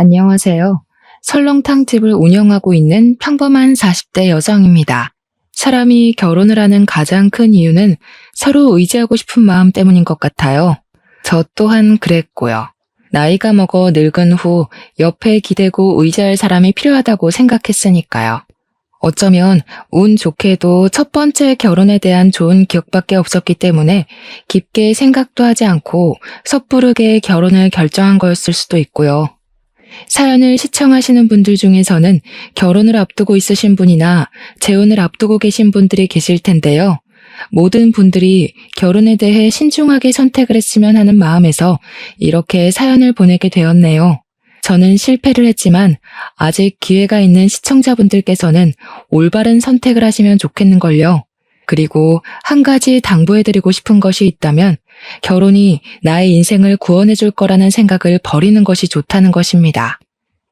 안녕하세요. 설렁탕집을 운영하고 있는 평범한 40대 여성입니다. 사람이 결혼을 하는 가장 큰 이유는 서로 의지하고 싶은 마음 때문인 것 같아요. 저 또한 그랬고요. 나이가 먹어 늙은 후 옆에 기대고 의지할 사람이 필요하다고 생각했으니까요. 어쩌면 운 좋게도 첫 번째 결혼에 대한 좋은 기억밖에 없었기 때문에 깊게 생각도 하지 않고 섣부르게 결혼을 결정한 거였을 수도 있고요. 사연을 시청하시는 분들 중에서는 결혼을 앞두고 있으신 분이나 재혼을 앞두고 계신 분들이 계실 텐데요. 모든 분들이 결혼에 대해 신중하게 선택을 했으면 하는 마음에서 이렇게 사연을 보내게 되었네요. 저는 실패를 했지만 아직 기회가 있는 시청자분들께서는 올바른 선택을 하시면 좋겠는걸요. 그리고 한 가지 당부해드리고 싶은 것이 있다면 결혼이 나의 인생을 구원해 줄 거라는 생각을 버리는 것이 좋다는 것입니다.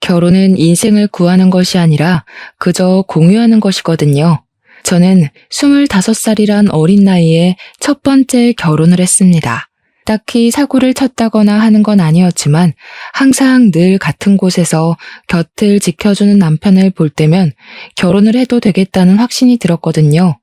결혼은 인생을 구하는 것이 아니라 그저 공유하는 것이거든요. 저는 25살이란 어린 나이에 첫 번째 결혼을 했습니다. 딱히 사고를 쳤다거나 하는 건 아니었지만 항상 늘 같은 곳에서 곁을 지켜주는 남편을 볼 때면 결혼을 해도 되겠다는 확신이 들었거든요.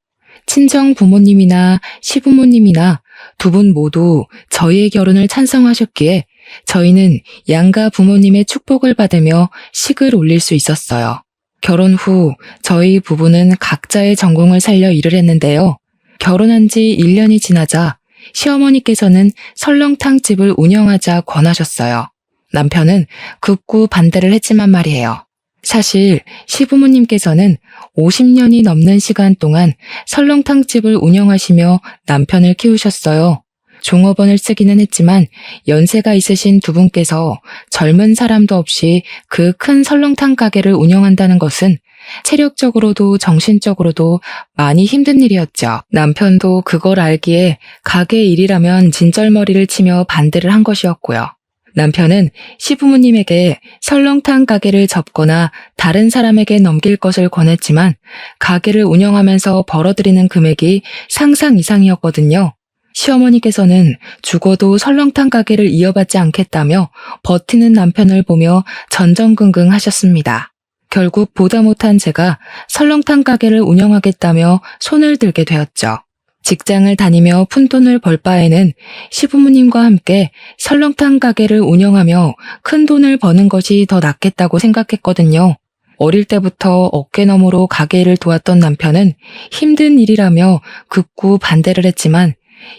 친정 부모님이나 시부모님이나 두 분 모두 저희의 결혼을 찬성하셨기에 저희는 양가 부모님의 축복을 받으며 식을 올릴 수 있었어요. 결혼 후 저희 부부는 각자의 전공을 살려 일을 했는데요. 결혼한 지 1년이 지나자 시어머니께서는 설렁탕집을 운영하자 권하셨어요. 남편은 극구 반대를 했지만 말이에요. 사실 시부모님께서는 50년이 넘는 시간 동안 설렁탕집을 운영하시며 남편을 키우셨어요. 종업원을 쓰기는 했지만 연세가 있으신 두 분께서 젊은 사람도 없이 그 큰 설렁탕 가게를 운영한다는 것은 체력적으로도 정신적으로도 많이 힘든 일이었죠. 남편도 그걸 알기에 가게 일이라면 진절머리를 치며 반대를 한 것이었고요. 남편은 시부모님에게 설렁탕 가게를 접거나 다른 사람에게 넘길 것을 권했지만 가게를 운영하면서 벌어들이는 금액이 상상 이상이었거든요. 시어머니께서는 죽어도 설렁탕 가게를 이어받지 않겠다며 버티는 남편을 보며 전전긍긍 하셨습니다. 결국 보다 못한 제가 설렁탕 가게를 운영하겠다며 손을 들게 되었죠. 직장을 다니며 푼돈을 벌 바에는 시부모님과 함께 설렁탕 가게를 운영하며 큰 돈을 버는 것이 더 낫겠다고 생각했거든요. 어릴 때부터 어깨너머로 가게 일을 도왔던 남편은 힘든 일이라며 극구 반대를 했지만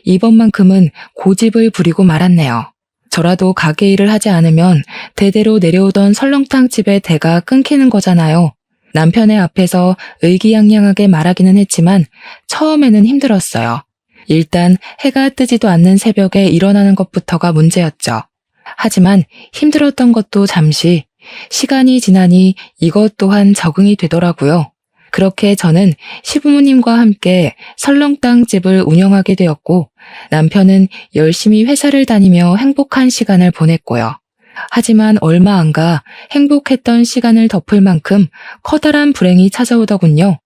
이번만큼은 고집을 부리고 말았네요. 저라도 가게 일을 하지 않으면 대대로 내려오던 설렁탕 집의 대가 끊기는 거잖아요. 남편의 앞에서 의기양양하게 말하기는 했지만 처음에는 힘들었어요. 일단 해가 뜨지도 않는 새벽에 일어나는 것부터가 문제였죠. 하지만 힘들었던 것도 잠시, 시간이 지나니 이것 또한 적응이 되더라고요. 그렇게 저는 시부모님과 함께 설렁탕 집을 운영하게 되었고 남편은 열심히 회사를 다니며 행복한 시간을 보냈고요. 하지만 얼마 안 가 행복했던 시간을 덮을 만큼 커다란 불행이 찾아오더군요.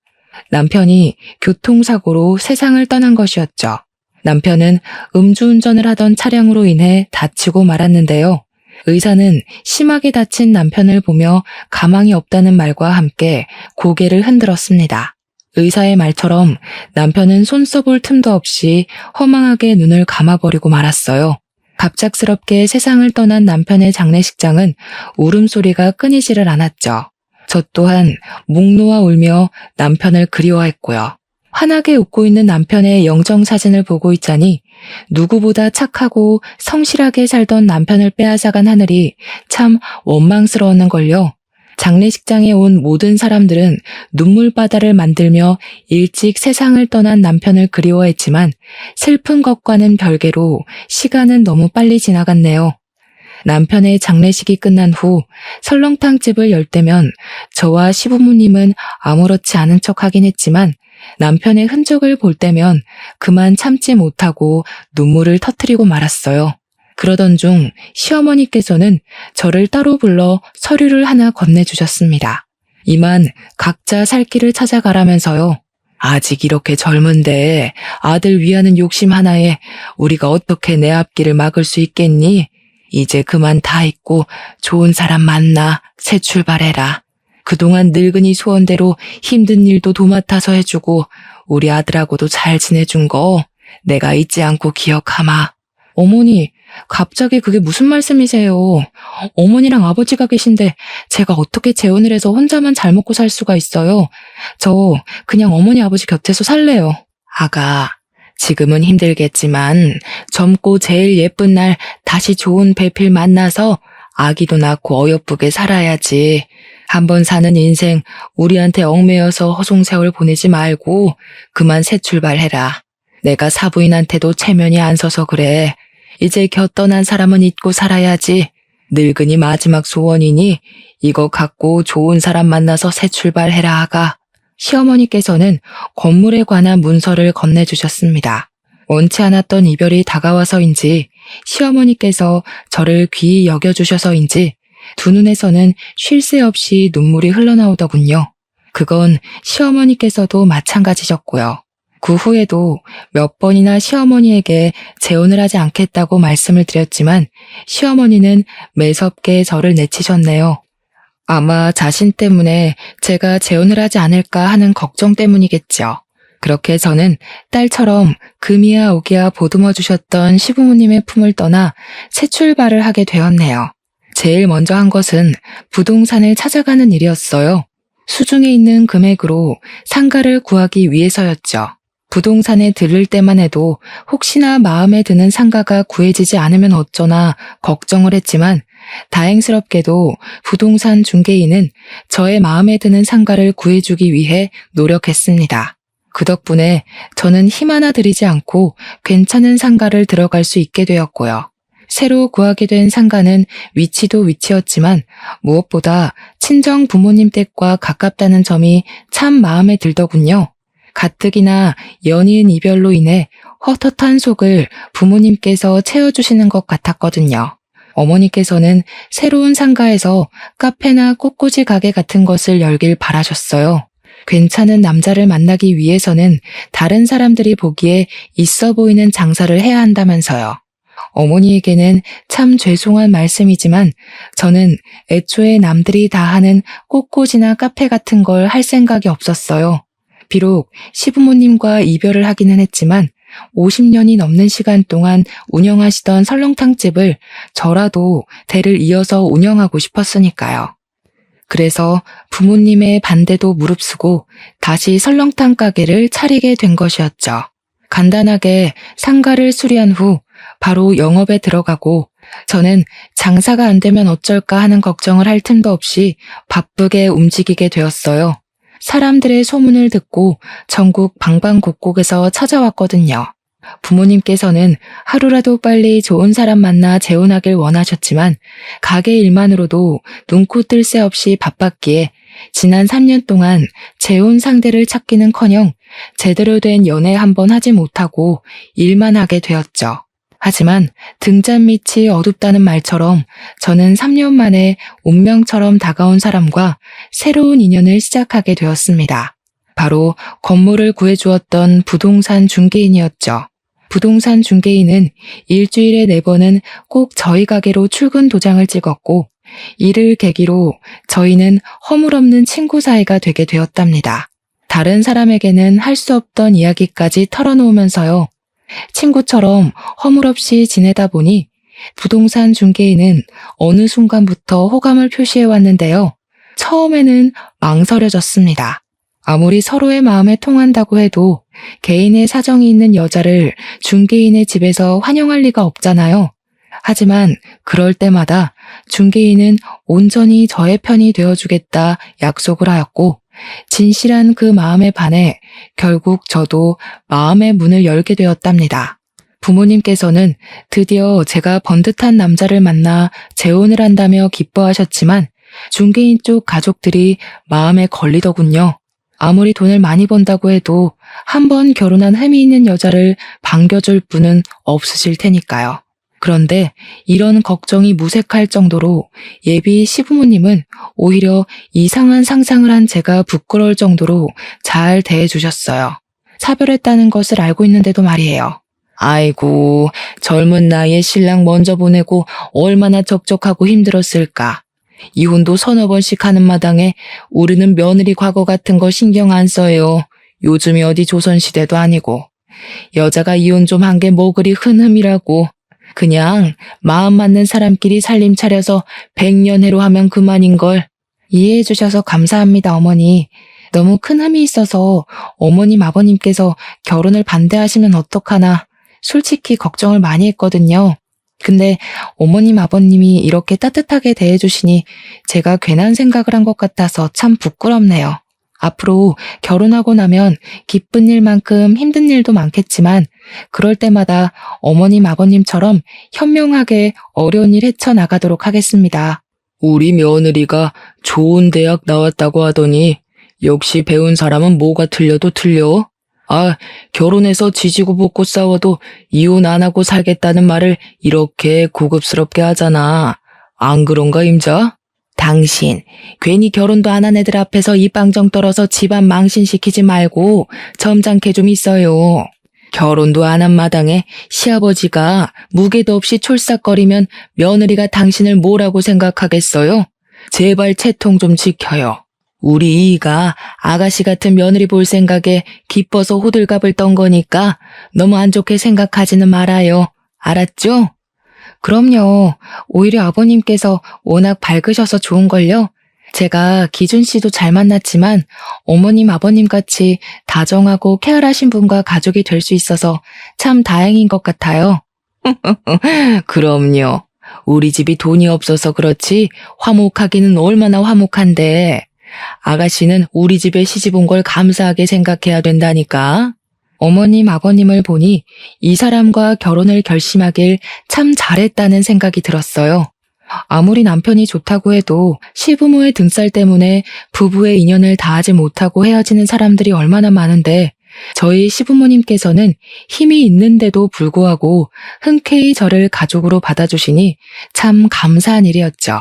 남편이 교통사고로 세상을 떠난 것이었죠. 남편은 음주운전을 하던 차량으로 인해 다치고 말았는데요. 의사는 심하게 다친 남편을 보며 가망이 없다는 말과 함께 고개를 흔들었습니다. 의사의 말처럼 남편은 손 써볼 틈도 없이 허망하게 눈을 감아버리고 말았어요. 갑작스럽게 세상을 떠난 남편의 장례식장은 울음소리가 끊이지를 않았죠. 저 또한 목 놓아 울며 남편을 그리워했고요. 환하게 웃고 있는 남편의 영정사진을 보고 있자니 누구보다 착하고 성실하게 살던 남편을 빼앗아간 하늘이 참 원망스러웠는걸요. 장례식장에 온 모든 사람들은 눈물바다를 만들며 일찍 세상을 떠난 남편을 그리워했지만 슬픈 것과는 별개로 시간은 너무 빨리 지나갔네요. 남편의 장례식이 끝난 후 설렁탕집을 열 때면 저와 시부모님은 아무렇지 않은 척하긴 했지만 남편의 흔적을 볼 때면 그만 참지 못하고 눈물을 터뜨리고 말았어요. 그러던 중 시어머니께서는 저를 따로 불러 서류를 하나 건네주셨습니다. 이만 각자 살 길을 찾아가라면서요. 아직 이렇게 젊은데 아들 위하는 욕심 하나에 우리가 어떻게 내 앞길을 막을 수 있겠니? 이제 그만 다 잊고 좋은 사람 만나 새 출발해라. 그동안 늙은이 소원대로 힘든 일도 도맡아서 해주고 우리 아들하고도 잘 지내준 거 내가 잊지 않고 기억하마. 어머니, 갑자기 그게 무슨 말씀이세요? 어머니랑 아버지가 계신데 제가 어떻게 재혼을 해서 혼자만 잘 먹고 살 수가 있어요? 저 그냥 어머니 아버지 곁에서 살래요. 아가, 지금은 힘들겠지만 젊고 제일 예쁜 날 다시 좋은 배필 만나서 아기도 낳고 어여쁘게 살아야지. 한번 사는 인생 우리한테 얽매여서 허송세월 보내지 말고 그만 새 출발해라. 내가 사부인한테도 체면이 안 서서 그래. 이제 곁 떠난 사람은 잊고 살아야지. 늙은이 마지막 소원이니 이거 갖고 좋은 사람 만나서 새 출발해라 아가. 시어머니께서는 건물에 관한 문서를 건네주셨습니다. 원치 않았던 이별이 다가와서인지 시어머니께서 저를 귀히 여겨주셔서인지 두 눈에서는 쉴 새 없이 눈물이 흘러나오더군요. 그건 시어머니께서도 마찬가지셨고요. 그 후에도 몇 번이나 시어머니에게 재혼을 하지 않겠다고 말씀을 드렸지만 시어머니는 매섭게 저를 내치셨네요. 아마 자신 때문에 제가 재혼을 하지 않을까 하는 걱정 때문이겠죠. 그렇게 저는 딸처럼 금이야 오기야 보듬어 주셨던 시부모님의 품을 떠나 새 출발을 하게 되었네요. 제일 먼저 한 것은 부동산을 찾아가는 일이었어요. 수중에 있는 금액으로 상가를 구하기 위해서였죠. 부동산에 들를 때만 해도 혹시나 마음에 드는 상가가 구해지지 않으면 어쩌나 걱정을 했지만 다행스럽게도 부동산 중개인은 저의 마음에 드는 상가를 구해주기 위해 노력했습니다. 그 덕분에 저는 힘 하나 들이지 않고 괜찮은 상가를 들어갈 수 있게 되었고요. 새로 구하게 된 상가는 위치도 위치였지만 무엇보다 친정 부모님 댁과 가깝다는 점이 참 마음에 들더군요. 가뜩이나 연이은 이별로 인해 헛헛한 속을 부모님께서 채워주시는 것 같았거든요. 어머니께서는 새로운 상가에서 카페나 꽃꽂이 가게 같은 것을 열길 바라셨어요. 괜찮은 남자를 만나기 위해서는 다른 사람들이 보기에 있어 보이는 장사를 해야 한다면서요. 어머니에게는 참 죄송한 말씀이지만 저는 애초에 남들이 다 하는 꽃꽂이나 카페 같은 걸 할 생각이 없었어요. 비록 시부모님과 이별을 하기는 했지만 50년이 넘는 시간 동안 운영하시던 설렁탕집을 저라도 대를 이어서 운영하고 싶었으니까요. 그래서 부모님의 반대도 무릅쓰고 다시 설렁탕 가게를 차리게 된 것이었죠. 간단하게 상가를 수리한 후 바로 영업에 들어가고 저는 장사가 안 되면 어쩔까 하는 걱정을 할 틈도 없이 바쁘게 움직이게 되었어요. 사람들의 소문을 듣고 전국 방방곡곡에서 찾아왔거든요. 부모님께서는 하루라도 빨리 좋은 사람 만나 재혼하길 원하셨지만 가게 일만으로도 눈코 뜰 새 없이 바빴기에 지난 3년 동안 재혼 상대를 찾기는커녕 제대로 된 연애 한 번 하지 못하고 일만 하게 되었죠. 하지만 등잔 밑이 어둡다는 말처럼 저는 3년 만에 운명처럼 다가온 사람과 새로운 인연을 시작하게 되었습니다. 바로 건물을 구해주었던 부동산 중개인이었죠. 부동산 중개인은 일주일에 4번은 꼭 저희 가게로 출근 도장을 찍었고 이를 계기로 저희는 허물없는 친구 사이가 되게 되었답니다. 다른 사람에게는 할 수 없던 이야기까지 털어놓으면서요. 친구처럼 허물없이 지내다 보니 부동산 중개인은 어느 순간부터 호감을 표시해 왔는데요. 처음에는 망설여졌습니다. 아무리 서로의 마음에 통한다고 해도 개인의 사정이 있는 여자를 중개인의 집에서 환영할 리가 없잖아요. 하지만 그럴 때마다 중개인은 온전히 저의 편이 되어주겠다 약속을 하였고 진실한 그 마음에 반해 결국 저도 마음의 문을 열게 되었답니다. 부모님께서는 드디어 제가 번듯한 남자를 만나 재혼을 한다며 기뻐하셨지만 중개인 쪽 가족들이 마음에 걸리더군요. 아무리 돈을 많이 번다고 해도 한 번 결혼한 흠이 있는 여자를 반겨줄 분은 없으실 테니까요. 그런데 이런 걱정이 무색할 정도로 예비 시부모님은 오히려 이상한 상상을 한 제가 부끄러울 정도로 잘 대해주셨어요. 차별했다는 것을 알고 있는데도 말이에요. 아이고, 젊은 나이에 신랑 먼저 보내고 얼마나 적적하고 힘들었을까. 이혼도 서너 번씩 하는 마당에 우리는 며느리 과거 같은 거 신경 안 써요. 요즘이 어디 조선시대도 아니고. 여자가 이혼 좀 한 게 뭐 그리 흔흠이라고. 그냥 마음 맞는 사람끼리 살림 차려서 백년해로 하면 그만인걸. 이해해 주셔서 감사합니다, 어머니. 너무 큰 흠이 있어서 어머님, 아버님께서 결혼을 반대하시면 어떡하나 솔직히 걱정을 많이 했거든요. 근데 어머님, 아버님이 이렇게 따뜻하게 대해주시니 제가 괜한 생각을 한 것 같아서 참 부끄럽네요. 앞으로 결혼하고 나면 기쁜 일만큼 힘든 일도 많겠지만 그럴 때마다 어머님, 아버님처럼 현명하게 어려운 일 헤쳐나가도록 하겠습니다. 우리 며느리가 좋은 대학 나왔다고 하더니 역시 배운 사람은 뭐가 틀려도 틀려. 아, 결혼해서 지지고 볶고 싸워도 이혼 안 하고 살겠다는 말을 이렇게 고급스럽게 하잖아. 안 그런가, 임자? 당신, 괜히 결혼도 안 한 애들 앞에서 입방정 떨어서 집안 망신시키지 말고 점잖게 좀 있어요. 결혼도 안 한 마당에 시아버지가 무게도 없이 촐싹거리면 며느리가 당신을 뭐라고 생각하겠어요? 제발 채통 좀 지켜요. 우리 이이가 아가씨 같은 며느리 볼 생각에 기뻐서 호들갑을 떤 거니까 너무 안 좋게 생각하지는 말아요. 알았죠? 그럼요. 오히려 아버님께서 워낙 밝으셔서 좋은걸요. 제가 기준 씨도 잘 만났지만 어머님, 아버님 같이 다정하고 쾌활하신 분과 가족이 될 수 있어서 참 다행인 것 같아요. 그럼요. 우리 집이 돈이 없어서 그렇지 화목하기는 얼마나 화목한데. 아가씨는 우리 집에 시집 온 걸 감사하게 생각해야 된다니까. 어머님, 아버님을 보니 이 사람과 결혼을 결심하길 참 잘했다는 생각이 들었어요. 아무리 남편이 좋다고 해도 시부모의 등살 때문에 부부의 인연을 다하지 못하고 헤어지는 사람들이 얼마나 많은데 저희 시부모님께서는 힘이 있는데도 불구하고 흔쾌히 저를 가족으로 받아주시니 참 감사한 일이었죠.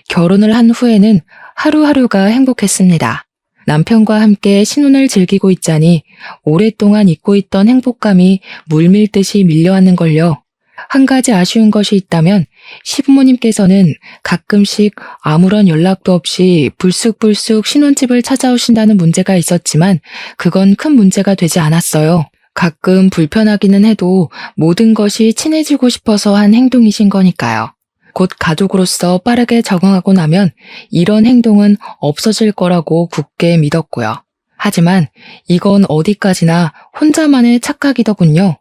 결혼을 한 후에는 하루하루가 행복했습니다. 남편과 함께 신혼을 즐기고 있자니 오랫동안 잊고 있던 행복감이 물밀듯이 밀려왔는걸요. 한 가지 아쉬운 것이 있다면 시부모님께서는 가끔씩 아무런 연락도 없이 불쑥불쑥 신혼집을 찾아오신다는 문제가 있었지만 그건 큰 문제가 되지 않았어요. 가끔 불편하기는 해도 모든 것이 친해지고 싶어서 한 행동이신 거니까요. 곧 가족으로서 빠르게 적응하고 나면 이런 행동은 없어질 거라고 굳게 믿었고요. 하지만 이건 어디까지나 혼자만의 착각이더군요.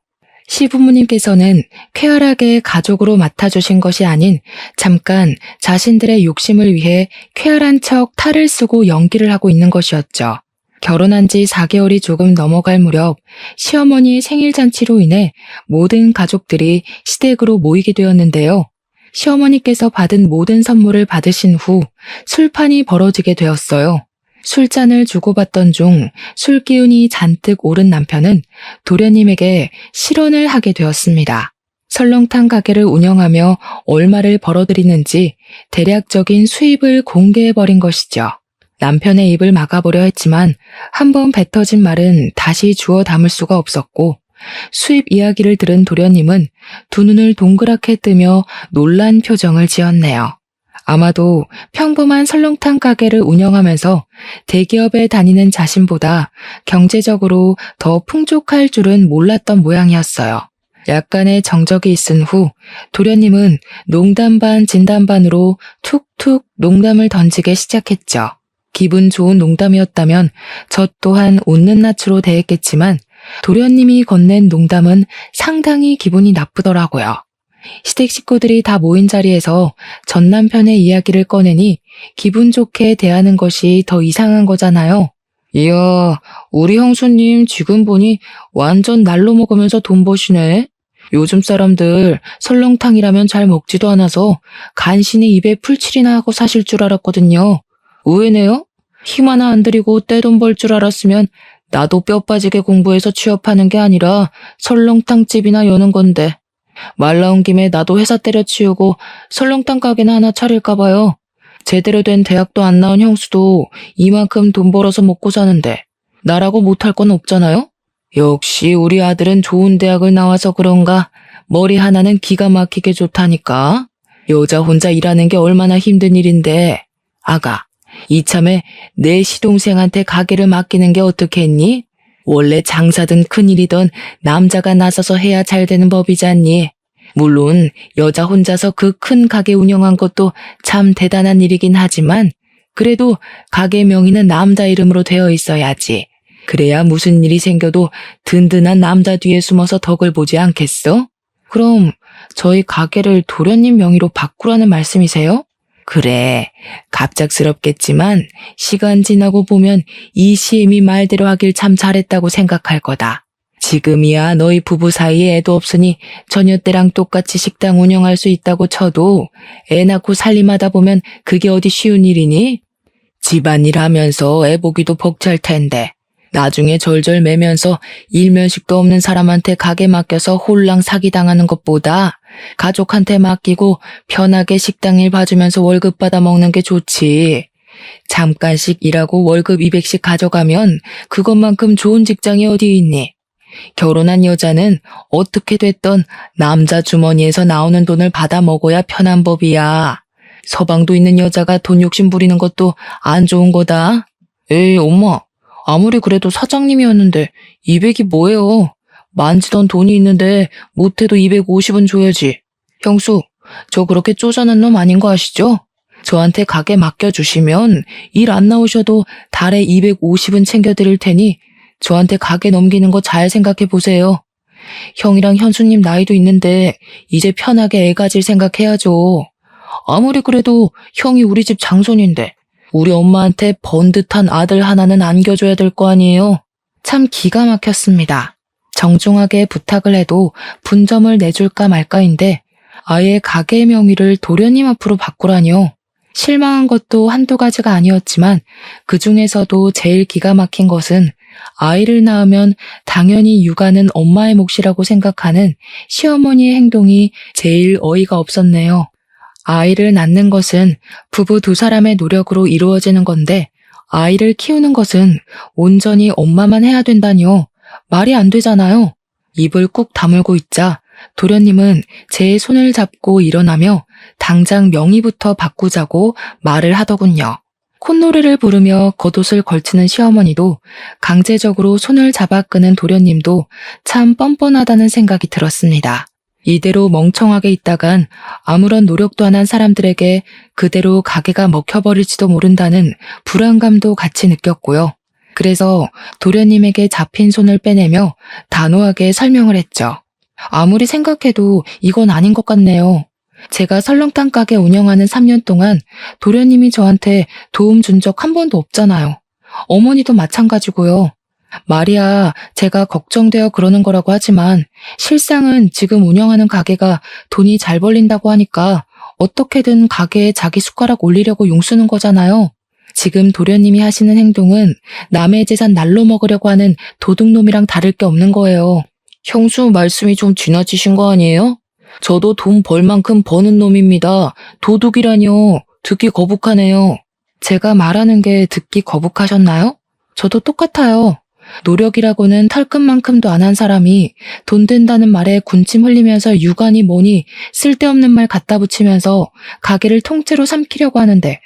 시부모님께서는 쾌활하게 가족으로 맡아주신 것이 아닌 잠깐 자신들의 욕심을 위해 쾌활한 척 탈을 쓰고 연기를 하고 있는 것이었죠. 결혼한 지 4개월이 조금 넘어갈 무렵 시어머니의 생일잔치로 인해 모든 가족들이 시댁으로 모이게 되었는데요. 시어머니께서 받은 모든 선물을 받으신 후 술판이 벌어지게 되었어요. 술잔을 주고받던 중 술기운이 잔뜩 오른 남편은 도련님에게 실언을 하게 되었습니다. 설렁탕 가게를 운영하며 얼마를 벌어들이는지 대략적인 수입을 공개해버린 것이죠. 남편의 입을 막아보려 했지만 한번 뱉어진 말은 다시 주워 담을 수가 없었고 수입 이야기를 들은 도련님은 두 눈을 동그랗게 뜨며 놀란 표정을 지었네요. 아마도 평범한 설렁탕 가게를 운영하면서 대기업에 다니는 자신보다 경제적으로 더 풍족할 줄은 몰랐던 모양이었어요. 약간의 정적이 있은 후 도련님은 농담 반 진담 반으로 툭툭 농담을 던지기 시작했죠. 기분 좋은 농담이었다면 저 또한 웃는 낯으로 대했겠지만 도련님이 건넨 농담은 상당히 기분이 나쁘더라고요. 시댁 식구들이 다 모인 자리에서 전 남편의 이야기를 꺼내니 기분 좋게 대하는 것이 더 이상한 거잖아요. 이야, 우리 형수님 지금 보니 완전 날로 먹으면서 돈 버시네. 요즘 사람들 설렁탕이라면 잘 먹지도 않아서 간신히 입에 풀칠이나 하고 사실 줄 알았거든요. 의외네요. 힘 하나 안 들이고 떼돈 벌 줄 알았으면 나도 뼈 빠지게 공부해서 취업하는 게 아니라 설렁탕집이나 여는 건데. 말 나온 김에 나도 회사 때려치우고 설렁탕 가게나 하나 차릴까 봐요. 제대로 된 대학도 안 나온 형수도 이만큼 돈 벌어서 먹고 사는데 나라고 못할 건 없잖아요? 역시 우리 아들은 좋은 대학을 나와서 그런가 머리 하나는 기가 막히게 좋다니까. 여자 혼자 일하는 게 얼마나 힘든 일인데. 아가, 이참에 내 시동생한테 가게를 맡기는 게 어떻겠니? 원래 장사든 큰일이든 남자가 나서서 해야 잘 되는 법이잖니. 물론 여자 혼자서 그 큰 가게 운영한 것도 참 대단한 일이긴 하지만 그래도 가게 명의는 남자 이름으로 되어 있어야지. 그래야 무슨 일이 생겨도 든든한 남자 뒤에 숨어서 덕을 보지 않겠어? 그럼 저희 가게를 도련님 명의로 바꾸라는 말씀이세요? 그래, 갑작스럽겠지만 시간 지나고 보면 이 시엠이 말대로 하길 참 잘했다고 생각할 거다. 지금이야 너희 부부 사이에 애도 없으니 처녀 때랑 똑같이 식당 운영할 수 있다고 쳐도 애 낳고 살림하다 보면 그게 어디 쉬운 일이니? 집안일 하면서 애 보기도 벅찰 텐데 나중에 절절 매면서 일면식도 없는 사람한테 가게 맡겨서 홀랑 사기당하는 것보다 가족한테 맡기고 편하게 식당 일 봐주면서 월급 받아 먹는 게 좋지. 잠깐씩 일하고 월급 200씩 가져가면 그것만큼 좋은 직장이 어디 있니? 결혼한 여자는 어떻게 됐던 남자 주머니에서 나오는 돈을 받아 먹어야 편한 법이야. 서방도 있는 여자가 돈 욕심 부리는 것도 안 좋은 거다. 에이, 엄마. 아무리 그래도 사장님이었는데 200이 뭐예요? 만지던 돈이 있는데 못해도 250은 줘야지. 형수, 저 그렇게 쪼잔한 놈 아닌 거 아시죠? 저한테 가게 맡겨주시면 일 안 나오셔도 달에 250은 챙겨드릴 테니 저한테 가게 넘기는 거 잘 생각해 보세요. 형이랑 현수님 나이도 있는데 이제 편하게 애 가질 생각해야죠. 아무리 그래도 형이 우리 집 장손인데 우리 엄마한테 번듯한 아들 하나는 안겨줘야 될 거 아니에요. 참 기가 막혔습니다. 정중하게 부탁을 해도 분점을 내줄까 말까인데 아예 가게 명의를 도련님 앞으로 바꾸라니요. 실망한 것도 한두 가지가 아니었지만 그 중에서도 제일 기가 막힌 것은 아이를 낳으면 당연히 육아는 엄마의 몫이라고 생각하는 시어머니의 행동이 제일 어이가 없었네요. 아이를 낳는 것은 부부 두 사람의 노력으로 이루어지는 건데 아이를 키우는 것은 온전히 엄마만 해야 된다니요. 말이 안 되잖아요. 입을 꾹 다물고 있자 도련님은 제 손을 잡고 일어나며 당장 명의부터 바꾸자고 말을 하더군요. 콧노래를 부르며 겉옷을 걸치는 시어머니도 강제적으로 손을 잡아 끄는 도련님도 참 뻔뻔하다는 생각이 들었습니다. 이대로 멍청하게 있다간 아무런 노력도 안 한 사람들에게 그대로 가게가 먹혀버릴지도 모른다는 불안감도 같이 느꼈고요. 그래서 도련님에게 잡힌 손을 빼내며 단호하게 설명을 했죠. 아무리 생각해도 이건 아닌 것 같네요. 제가 설렁탕 가게 운영하는 3년 동안 도련님이 저한테 도움 준 적 한 번도 없잖아요. 어머니도 마찬가지고요. 말이야, 제가 걱정되어 그러는 거라고 하지만 실상은 지금 운영하는 가게가 돈이 잘 벌린다고 하니까 어떻게든 가게에 자기 숟가락 올리려고 용쓰는 거잖아요. 지금 도련님이 하시는 행동은 남의 재산 날로 먹으려고 하는 도둑놈이랑 다를 게 없는 거예요. 형수 말씀이 좀 지나치신 거 아니에요? 저도 돈 벌 만큼 버는 놈입니다. 도둑이라뇨. 듣기 거북하네요. 제가 말하는 게 듣기 거북하셨나요? 저도 똑같아요. 노력이라고는 털끝만큼도 안 한 사람이 돈 된다는 말에 군침 흘리면서 육아니 뭐니 쓸데없는 말 갖다 붙이면서 가게를 통째로 삼키려고 하는데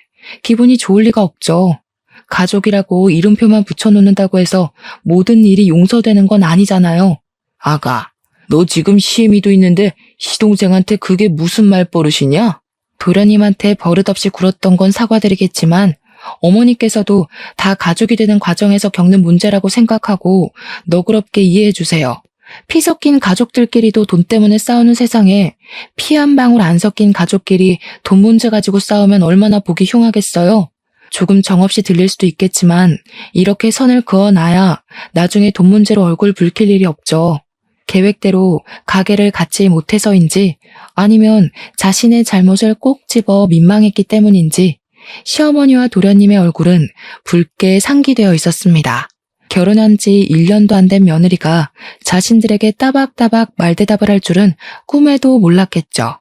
기분이 좋을 리가 없죠. 가족이라고 이름표만 붙여놓는다고 해서 모든 일이 용서되는 건 아니잖아요. 아가, 너 지금 시애미도 있는데 시동생한테 그게 무슨 말버릇이냐? 도련님한테 버릇없이 굴었던 건 사과드리겠지만 어머니께서도 다 가족이 되는 과정에서 겪는 문제라고 생각하고 너그럽게 이해해 주세요. 피 섞인 가족들끼리도 돈 때문에 싸우는 세상에 피 한 방울 안 섞인 가족끼리 돈 문제 가지고 싸우면 얼마나 보기 흉하겠어요. 조금 정없이 들릴 수도 있겠지만 이렇게 선을 그어놔야 나중에 돈 문제로 얼굴 붉힐 일이 없죠. 계획대로 가게를 갖지 못해서인지 아니면 자신의 잘못을 꼭 집어 민망했기 때문인지 시어머니와 도련님의 얼굴은 붉게 상기되어 있었습니다. 결혼한 지 1년도 안 된 며느리가 자신들에게 따박따박 말대답을 할 줄은 꿈에도 몰랐겠죠.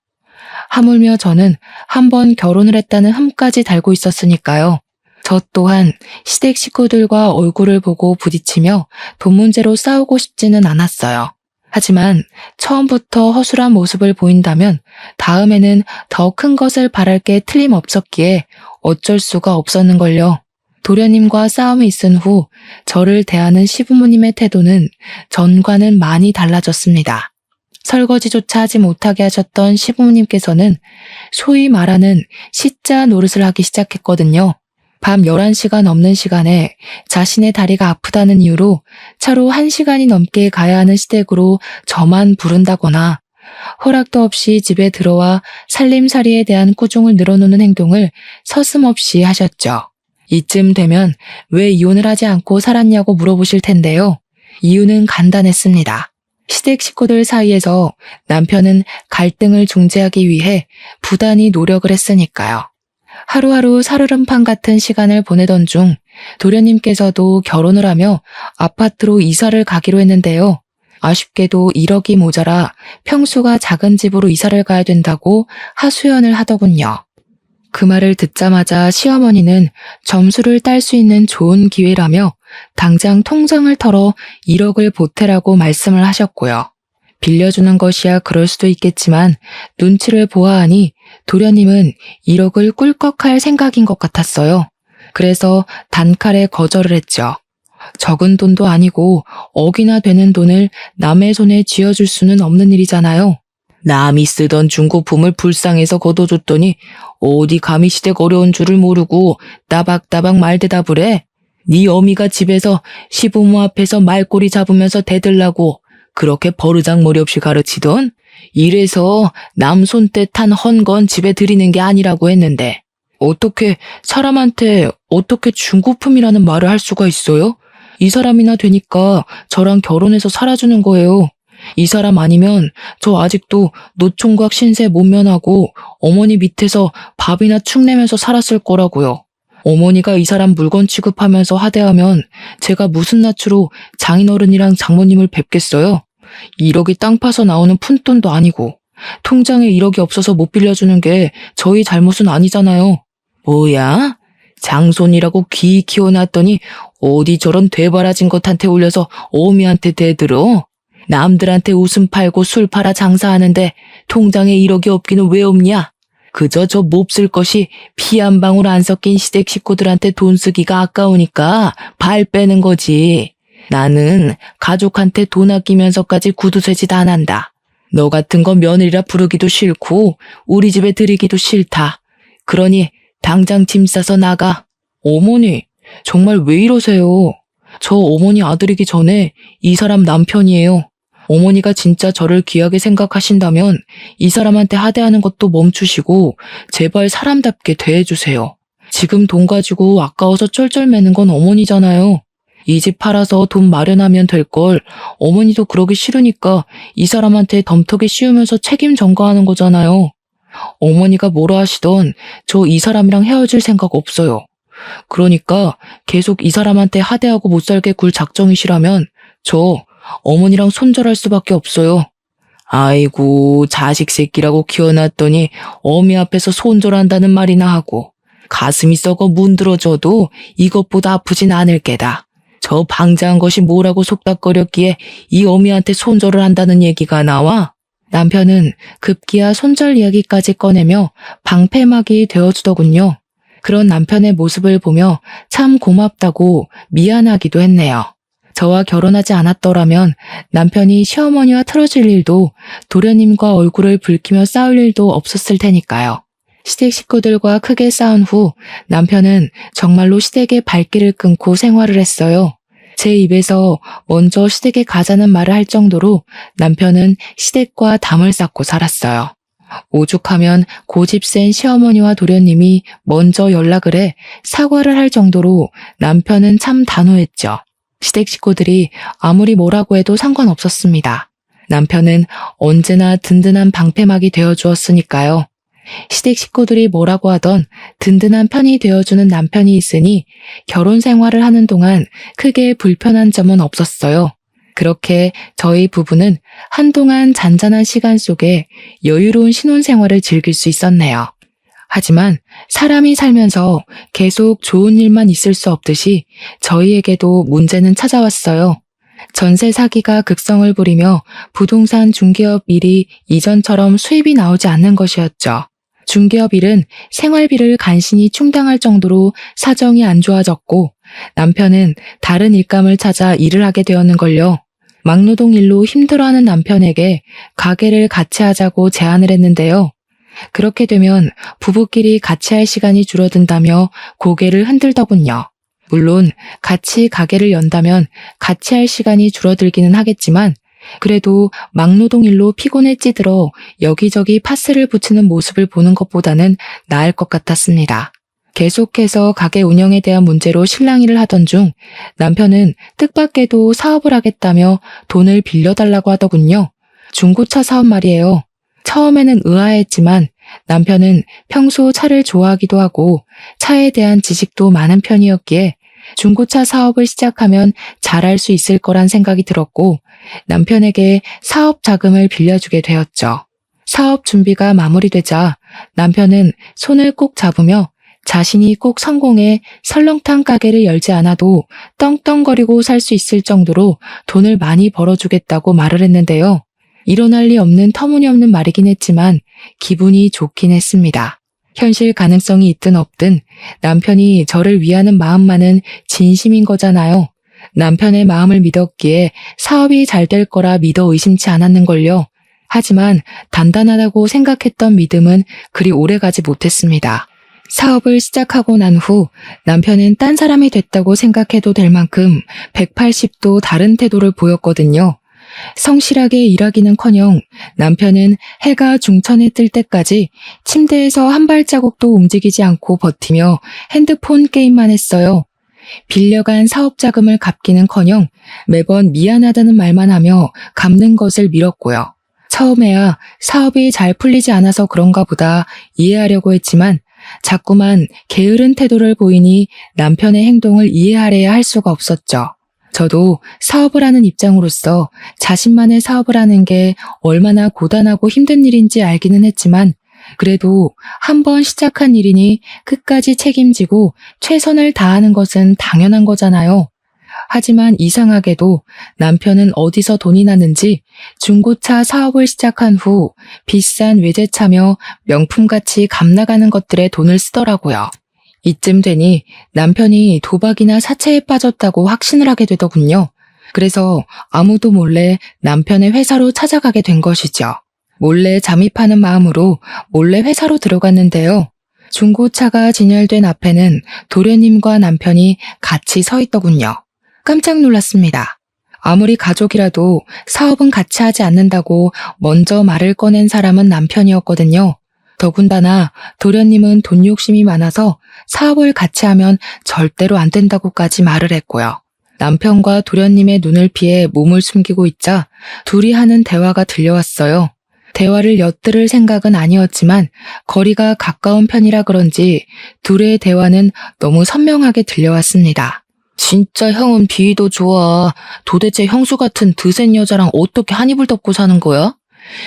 하물며 저는 한 번 결혼을 했다는 흠까지 달고 있었으니까요. 저 또한 시댁 식구들과 얼굴을 보고 부딪히며 돈 문제로 싸우고 싶지는 않았어요. 하지만 처음부터 허술한 모습을 보인다면 다음에는 더 큰 것을 바랄 게 틀림없었기에 어쩔 수가 없었는걸요. 도련님과 싸움이 있은 후 저를 대하는 시부모님의 태도는 전과는 많이 달라졌습니다. 설거지조차 하지 못하게 하셨던 시부모님께서는 소위 말하는 시자 노릇을 하기 시작했거든요. 밤 11시가 넘는 시간에 자신의 다리가 아프다는 이유로 차로 1시간이 넘게 가야 하는 시댁으로 저만 부른다거나 허락도 없이 집에 들어와 살림살이에 대한 꾸중을 늘어놓는 행동을 서슴없이 하셨죠. 이쯤 되면 왜 이혼을 하지 않고 살았냐고 물어보실 텐데요. 이유는 간단했습니다. 시댁 식구들 사이에서 남편은 갈등을 중재하기 위해 부단히 노력을 했으니까요. 하루하루 살얼음판 같은 시간을 보내던 중 도련님께서도 결혼을 하며 아파트로 이사를 가기로 했는데요. 아쉽게도 1억이 모자라 평수가 작은 집으로 이사를 가야 된다고 하소연을 하더군요. 그 말을 듣자마자 시어머니는 점수를 딸 수 있는 좋은 기회라며 당장 통장을 털어 1억을 보태라고 말씀을 하셨고요. 빌려주는 것이야 그럴 수도 있겠지만 눈치를 보아하니 도련님은 1억을 꿀꺽할 생각인 것 같았어요. 그래서 단칼에 거절을 했죠. 적은 돈도 아니고 억이나 되는 돈을 남의 손에 쥐어줄 수는 없는 일이잖아요. 남이 쓰던 중고품을 불쌍해서 걷어줬더니 어디 감히 시댁 어려운 줄을 모르고 따박따박 말대답을 해. 네 어미가 집에서 시부모 앞에서 말꼬리 잡으면서 대들라고 그렇게 버르장머리 없이 가르치던? 이래서 남 손때 탄 헌건 집에 들이는 게 아니라고 했는데 어떻게 사람한테 어떻게 중고품이라는 말을 할 수가 있어요? 이 사람이나 되니까 저랑 결혼해서 살아주는 거예요. 이 사람 아니면 저 아직도 노총각 신세 못 면하고 어머니 밑에서 밥이나 축 내면서 살았을 거라고요. 어머니가 이 사람 물건 취급하면서 하대하면 제가 무슨 낯으로 장인어른이랑 장모님을 뵙겠어요? 1억이 땅 파서 나오는 푼돈도 아니고 통장에 1억이 없어서 못 빌려주는 게 저희 잘못은 아니잖아요. 뭐야? 장손이라고 귀 키워놨더니 어디 저런 되바라진 것한테 올려서 어미한테 대들어? 남들한테 웃음 팔고 술 팔아 장사하는데 통장에 1억이 없기는 왜 없냐? 그저 저 몹쓸 것이 피 한 방울 안 섞인 시댁 식구들한테 돈 쓰기가 아까우니까 발 빼는 거지. 나는 가족한테 돈 아끼면서까지 구두쇠짓 안 한다. 너 같은 거 며느리라 부르기도 싫고 우리 집에 들이기도 싫다. 그러니 당장 짐 싸서 나가. 어머니, 정말 왜 이러세요? 저 어머니 아들이기 전에 이 사람 남편이에요. 어머니가 진짜 저를 귀하게 생각하신다면 이 사람한테 하대하는 것도 멈추시고 제발 사람답게 대해주세요. 지금 돈 가지고 아까워서 쩔쩔매는 건 어머니잖아요. 이 집 팔아서 돈 마련하면 될 걸 어머니도 그러기 싫으니까 이 사람한테 덤터기 씌우면서 책임 전가하는 거잖아요. 어머니가 뭐라 하시던 저 이 사람이랑 헤어질 생각 없어요. 그러니까 계속 이 사람한테 하대하고 못 살게 굴 작정이시라면 저 어머니랑 손절할 수밖에 없어요. 아이고, 자식 새끼라고 키워놨더니 어미 앞에서 손절한다는 말이나 하고 가슴이 썩어 문드러져도 이것보다 아프진 않을 게다. 저 방자한 것이 뭐라고 속닥거렸기에 이 어미한테 손절을 한다는 얘기가 나와? 남편은 급기야 손절 이야기까지 꺼내며 방패막이 되어주더군요. 그런 남편의 모습을 보며 참 고맙다고 미안하기도 했네요. 저와 결혼하지 않았더라면 남편이 시어머니와 틀어질 일도 도련님과 얼굴을 붉히며 싸울 일도 없었을 테니까요. 시댁 식구들과 크게 싸운 후 남편은 정말로 시댁의 발길을 끊고 생활을 했어요. 제 입에서 먼저 시댁에 가자는 말을 할 정도로 남편은 시댁과 담을 쌓고 살았어요. 오죽하면 고집 센 시어머니와 도련님이 먼저 연락을 해 사과를 할 정도로 남편은 참 단호했죠. 시댁 식구들이 아무리 뭐라고 해도 상관없었습니다. 남편은 언제나 든든한 방패막이 되어주었으니까요. 시댁 식구들이 뭐라고 하던 든든한 편이 되어주는 남편이 있으니 결혼 생활을 하는 동안 크게 불편한 점은 없었어요. 그렇게 저희 부부는 한동안 잔잔한 시간 속에 여유로운 신혼생활을 즐길 수 있었네요. 하지만 사람이 살면서 계속 좋은 일만 있을 수 없듯이 저희에게도 문제는 찾아왔어요. 전세 사기가 극성을 부리며 부동산 중개업 일이 이전처럼 수입이 나오지 않는 것이었죠. 중개업 일은 생활비를 간신히 충당할 정도로 사정이 안 좋아졌고 남편은 다른 일감을 찾아 일을 하게 되었는걸요. 막노동 일로 힘들어하는 남편에게 가게를 같이 하자고 제안을 했는데요. 그렇게 되면 부부끼리 같이 할 시간이 줄어든다며 고개를 흔들더군요. 물론 같이 가게를 연다면 같이 할 시간이 줄어들기는 하겠지만 그래도 막노동 일로 피곤에 찌들어 여기저기 파스를 붙이는 모습을 보는 것보다는 나을 것 같았습니다. 계속해서 가게 운영에 대한 문제로 실랑이를 하던 중 남편은 뜻밖에도 사업을 하겠다며 돈을 빌려달라고 하더군요. 중고차 사업 말이에요. 처음에는 의아했지만 남편은 평소 차를 좋아하기도 하고 차에 대한 지식도 많은 편이었기에 중고차 사업을 시작하면 잘할 수 있을 거란 생각이 들었고 남편에게 사업 자금을 빌려주게 되었죠. 사업 준비가 마무리되자 남편은 손을 꼭 잡으며 자신이 꼭 성공해 설렁탕 가게를 열지 않아도 떵떵거리고 살 수 있을 정도로 돈을 많이 벌어주겠다고 말을 했는데요. 일어날 리 없는 터무니없는 말이긴 했지만 기분이 좋긴 했습니다. 현실 가능성이 있든 없든 남편이 저를 위하는 마음만은 진심인 거잖아요. 남편의 마음을 믿었기에 사업이 잘 될 거라 믿어 의심치 않았는걸요. 하지만 단단하다고 생각했던 믿음은 그리 오래가지 못했습니다. 사업을 시작하고 난 후 남편은 딴 사람이 됐다고 생각해도 될 만큼 180도 다른 태도를 보였거든요. 성실하게 일하기는커녕 남편은 해가 중천에 뜰 때까지 침대에서 한 발자국도 움직이지 않고 버티며 핸드폰 게임만 했어요. 빌려간 사업 자금을 갚기는커녕 매번 미안하다는 말만 하며 갚는 것을 미뤘고요. 처음에야 사업이 잘 풀리지 않아서 그런가 보다 이해하려고 했지만 자꾸만 게으른 태도를 보이니 남편의 행동을 이해하려야 할 수가 없었죠. 저도 사업을 하는 입장으로서 자신만의 사업을 하는 게 얼마나 고단하고 힘든 일인지 알기는 했지만 그래도 한번 시작한 일이니 끝까지 책임지고 최선을 다하는 것은 당연한 거잖아요. 하지만 이상하게도 남편은 어디서 돈이 났는지 중고차 사업을 시작한 후 비싼 외제차며 명품같이 값나가는 것들에 돈을 쓰더라고요. 이쯤 되니 남편이 도박이나 사채에 빠졌다고 확신을 하게 되더군요. 그래서 아무도 몰래 남편의 회사로 찾아가게 된 것이죠. 몰래 잠입하는 마음으로 몰래 회사로 들어갔는데요. 중고차가 진열된 앞에는 도련님과 남편이 같이 서 있더군요. 깜짝 놀랐습니다. 아무리 가족이라도 사업은 같이 하지 않는다고 먼저 말을 꺼낸 사람은 남편이었거든요. 더군다나 도련님은 돈 욕심이 많아서 사업을 같이 하면 절대로 안 된다고까지 말을 했고요. 남편과 도련님의 눈을 피해 몸을 숨기고 있자 둘이 하는 대화가 들려왔어요. 대화를 엿들을 생각은 아니었지만 거리가 가까운 편이라 그런지 둘의 대화는 너무 선명하게 들려왔습니다. 진짜 형은 비위도 좋아. 도대체 형수 같은 드센 여자랑 어떻게 한 입을 덮고 사는 거야?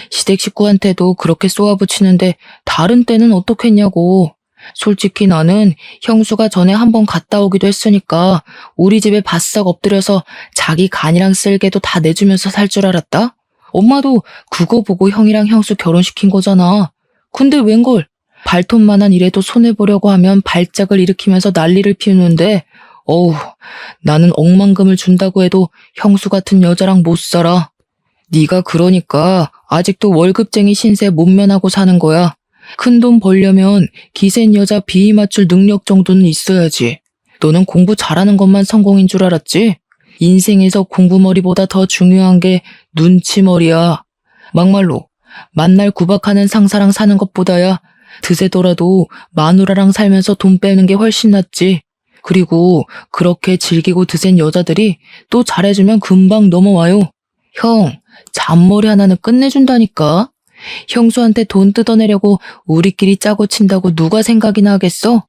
시댁 식구한테도 그렇게 쏘아붙이는데 다른 때는 어떻겠냐고. 솔직히 나는 형수가 전에 한번 갔다 오기도 했으니까 우리 집에 바싹 엎드려서 자기 간이랑 쓸개도 다 내주면서 살 줄 알았다? 엄마도 그거 보고 형이랑 형수 결혼시킨 거잖아. 근데 웬걸? 발톱만한 일에도 손해보려고 하면 발작을 일으키면서 난리를 피우는데 어우, 나는 억만금을 준다고 해도 형수 같은 여자랑 못 살아. 네가 그러니까 아직도 월급쟁이 신세 못 면하고 사는 거야. 큰돈 벌려면 기센 여자 비위 맞출 능력 정도는 있어야지. 너는 공부 잘하는 것만 성공인 줄 알았지? 인생에서 공부머리보다 더 중요한 게 눈치머리야. 막말로 만날 구박하는 상사랑 사는 것보다야 드세더라도 마누라랑 살면서 돈 빼는 게 훨씬 낫지. 그리고 그렇게 즐기고 드센 여자들이 또 잘해주면 금방 넘어와요. 형, 잔머리 하나는 끝내준다니까. 형수한테 돈 뜯어내려고 우리끼리 짜고 친다고 누가 생각이나 하겠어?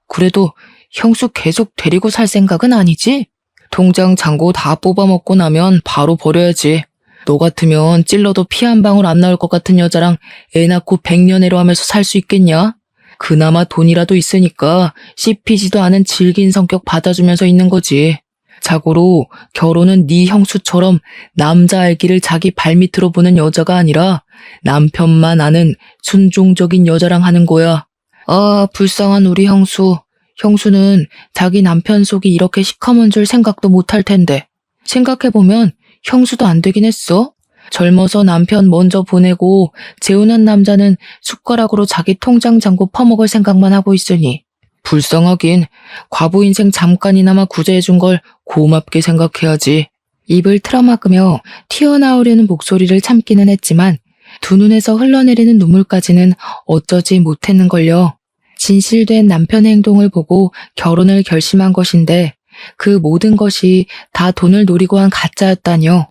그래도 형수 계속 데리고 살 생각은 아니지? 통장 잔고 다 뽑아먹고 나면 바로 버려야지. 너 같으면 찔러도 피 한 방울 안 나올 것 같은 여자랑 애 낳고 백년해로 하면서 살 수 있겠냐? 그나마 돈이라도 있으니까 씹히지도 않은 질긴 성격 받아주면서 있는 거지. 자고로 결혼은 네 형수처럼 남자 알기를 자기 발밑으로 보는 여자가 아니라 남편만 아는 순종적인 여자랑 하는 거야. 아, 불쌍한 우리 형수. 형수는 자기 남편 속이 이렇게 시커먼 줄 생각도 못할 텐데. 생각해보면 형수도 안 되긴 했어. 젊어서 남편 먼저 보내고 재혼한 남자는 숟가락으로 자기 통장 잔고 퍼먹을 생각만 하고 있으니. 불쌍하긴 과부 인생 잠깐이나마 구제해준 걸 고맙게 생각해야지. 입을 틀어막으며 튀어나오려는 목소리를 참기는 했지만 두 눈에서 흘러내리는 눈물까지는 어쩌지 못했는걸요. 진실된 남편의 행동을 보고 결혼을 결심한 것인데 그 모든 것이 다 돈을 노리고 한 가짜였다뇨.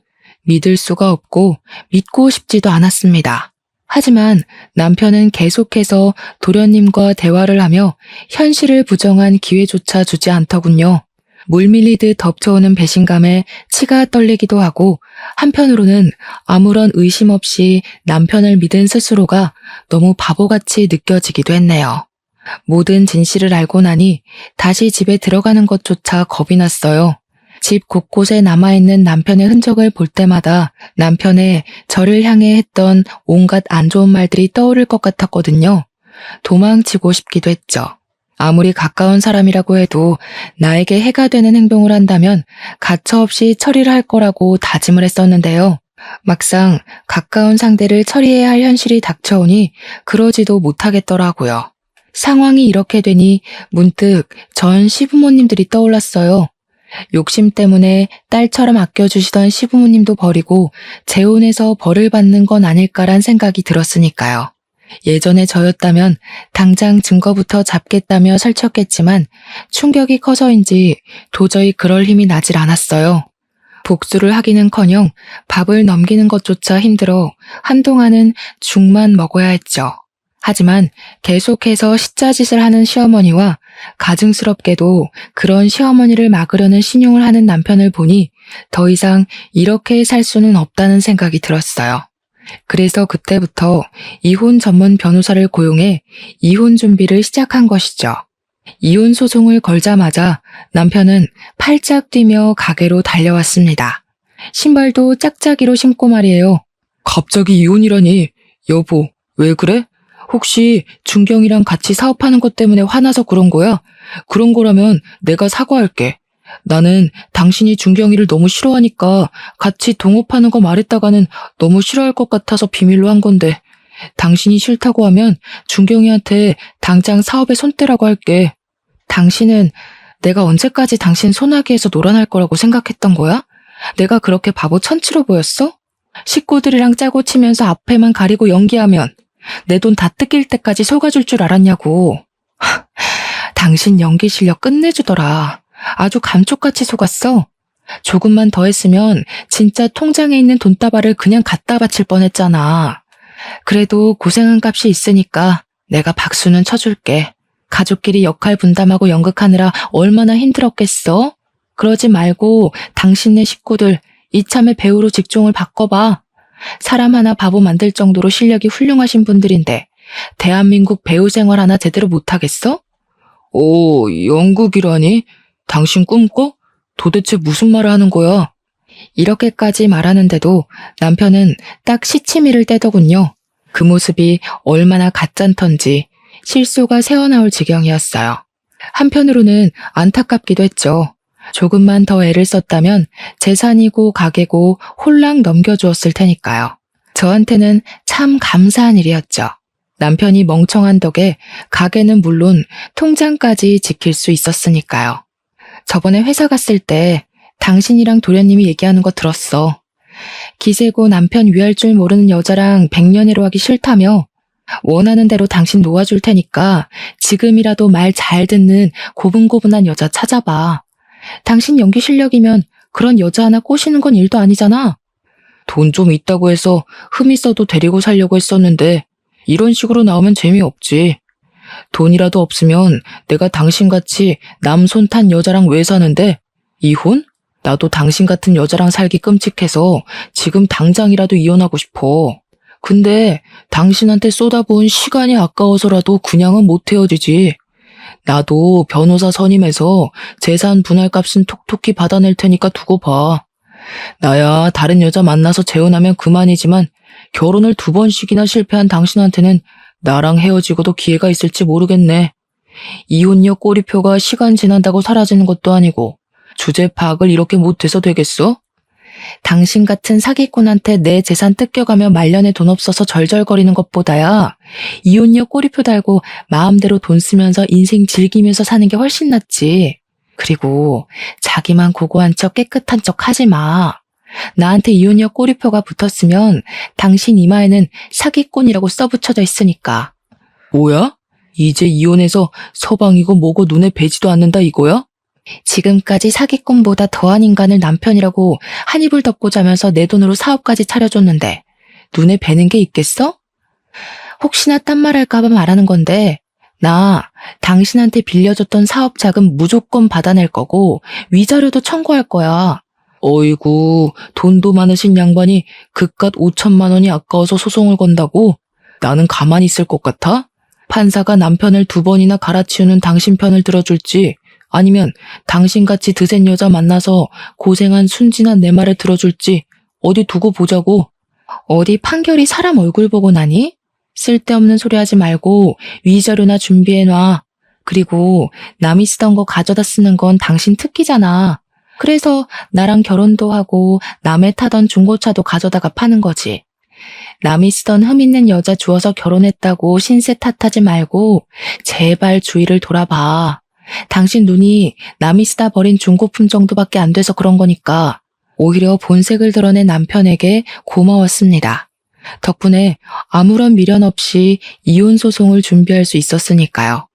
믿을 수가 없고 믿고 싶지도 않았습니다. 하지만 남편은 계속해서 도련님과 대화를 하며 현실을 부정한 기회조차 주지 않더군요. 물밀리듯 덮쳐오는 배신감에 치가 떨리기도 하고 한편으로는 아무런 의심 없이 남편을 믿은 스스로가 너무 바보같이 느껴지기도 했네요. 모든 진실을 알고 나니 다시 집에 들어가는 것조차 겁이 났어요. 집 곳곳에 남아있는 남편의 흔적을 볼 때마다 남편의 저를 향해 했던 온갖 안 좋은 말들이 떠오를 것 같았거든요. 도망치고 싶기도 했죠. 아무리 가까운 사람이라고 해도 나에게 해가 되는 행동을 한다면 가차없이 처리를 할 거라고 다짐을 했었는데요. 막상 가까운 상대를 처리해야 할 현실이 닥쳐오니 그러지도 못하겠더라고요. 상황이 이렇게 되니 문득 전 시부모님들이 떠올랐어요. 욕심 때문에 딸처럼 아껴주시던 시부모님도 버리고 재혼해서 벌을 받는 건 아닐까란 생각이 들었으니까요. 예전에 저였다면 당장 증거부터 잡겠다며 설쳤겠지만 충격이 커서인지 도저히 그럴 힘이 나질 않았어요. 복수를 하기는커녕 밥을 넘기는 것조차 힘들어 한동안은 죽만 먹어야 했죠. 하지만 계속해서 시짜짓을 하는 시어머니와 가증스럽게도 그런 시어머니를 막으려는 신용을 하는 남편을 보니 더 이상 이렇게 살 수는 없다는 생각이 들었어요. 그래서 그때부터 이혼 전문 변호사를 고용해 이혼 준비를 시작한 것이죠. 이혼 소송을 걸자마자 남편은 팔짝 뛰며 가게로 달려왔습니다. 신발도 짝짝이로 신고 말이에요. 갑자기 이혼이라니. 여보, 왜 그래? 혹시 준경이랑 같이 사업하는 것 때문에 화나서 그런 거야? 그런 거라면 내가 사과할게. 나는 당신이 준경이를 너무 싫어하니까 같이 동업하는 거 말했다가는 너무 싫어할 것 같아서 비밀로 한 건데 당신이 싫다고 하면 준경이한테 당장 사업에 손 떼라고 할게. 당신은 내가 언제까지 당신 소나기에서 놀아날 거라고 생각했던 거야? 내가 그렇게 바보 천치로 보였어? 식구들이랑 짜고 치면서 앞에만 가리고 연기하면 내 돈 다 뜯길 때까지 속아줄 줄 알았냐고. 당신 연기 실력 끝내주더라. 아주 감쪽같이 속았어. 조금만 더 했으면 진짜 통장에 있는 돈다발을 그냥 갖다 바칠 뻔했잖아. 그래도 고생한 값이 있으니까 내가 박수는 쳐줄게. 가족끼리 역할 분담하고 연극하느라 얼마나 힘들었겠어? 그러지 말고 당신네 식구들 이참에 배우로 직종을 바꿔봐. 사람 하나 바보 만들 정도로 실력이 훌륭하신 분들인데 대한민국 배우 생활 하나 제대로 못하겠어? 오, 연극이라니? 당신 꿈꿔? 도대체 무슨 말을 하는 거야? 이렇게까지 말하는데도 남편은 딱 시치미를 떼더군요. 그 모습이 얼마나 가짠턴지 실소가 새어나올 지경이었어요. 한편으로는 안타깝기도 했죠. 조금만 더 애를 썼다면 재산이고 가게고 홀랑 넘겨주었을 테니까요. 저한테는 참 감사한 일이었죠. 남편이 멍청한 덕에 가게는 물론 통장까지 지킬 수 있었으니까요. 저번에 회사 갔을 때 당신이랑 도련님이 얘기하는 거 들었어. 기세고 남편 위할 줄 모르는 여자랑 백년해로 하기 싫다며 원하는 대로 당신 놓아줄 테니까 지금이라도 말 잘 듣는 고분고분한 여자 찾아봐. 당신 연기 실력이면 그런 여자 하나 꼬시는 건 일도 아니잖아. 돈 좀 있다고 해서 흠 있어도 데리고 살려고 했었는데 이런 식으로 나오면 재미없지. 돈이라도 없으면 내가 당신같이 남 손 탄 여자랑 왜 사는데? 이혼? 나도 당신 같은 여자랑 살기 끔찍해서 지금 당장이라도 이혼하고 싶어. 근데 당신한테 쏟아부은 시간이 아까워서라도 그냥은 못 헤어지지. 나도 변호사 선임해서 재산 분할값은 톡톡히 받아낼 테니까 두고 봐. 나야 다른 여자 만나서 재혼하면 그만이지만 결혼을 2번씩이나 실패한 당신한테는 나랑 헤어지고도 기회가 있을지 모르겠네. 이혼녀 꼬리표가 시간 지난다고 사라지는 것도 아니고 주제 파악을 이렇게 못해서 되겠어? 당신 같은 사기꾼한테 내 재산 뜯겨가며 말년에 돈 없어서 절절거리는 것보다야 이혼녀 꼬리표 달고 마음대로 돈 쓰면서 인생 즐기면서 사는 게 훨씬 낫지. 그리고 자기만 고고한 척 깨끗한 척 하지 마. 나한테 이혼녀 꼬리표가 붙었으면 당신 이마에는 사기꾼이라고 써붙여져 있으니까. 뭐야? 이제 이혼해서 서방이고 뭐고 눈에 뵈지도 않는다 이거야? 지금까지 사기꾼보다 더한 인간을 남편이라고 한 이불 덮고 자면서 내 돈으로 사업까지 차려줬는데 눈에 뵈는 게 있겠어? 혹시나 딴 말 할까봐 말하는 건데 나 당신한테 빌려줬던 사업 자금 무조건 받아낼 거고 위자료도 청구할 거야. 어이구, 돈도 많으신 양반이 그깟 5천만 원이 아까워서 소송을 건다고? 나는 가만히 있을 것 같아? 판사가 남편을 2번이나 갈아치우는 당신 편을 들어줄지 아니면 당신같이 드센 여자 만나서 고생한 순진한 내 말을 들어줄지 어디 두고 보자고. 어디 판결이 사람 얼굴 보고 나니? 쓸데없는 소리 하지 말고 위자료나 준비해놔. 그리고 남이 쓰던 거 가져다 쓰는 건 당신 특기잖아. 그래서 나랑 결혼도 하고 남의 타던 중고차도 가져다가 파는 거지. 남이 쓰던 흠 있는 여자 주워서 결혼했다고 신세 탓하지 말고 제발 주위를 돌아봐. 당신 눈이 남이 쓰다 버린 중고품 정도밖에 안 돼서 그런 거니까 오히려 본색을 드러낸 남편에게 고마웠습니다. 덕분에 아무런 미련 없이 이혼 소송을 준비할 수 있었으니까요.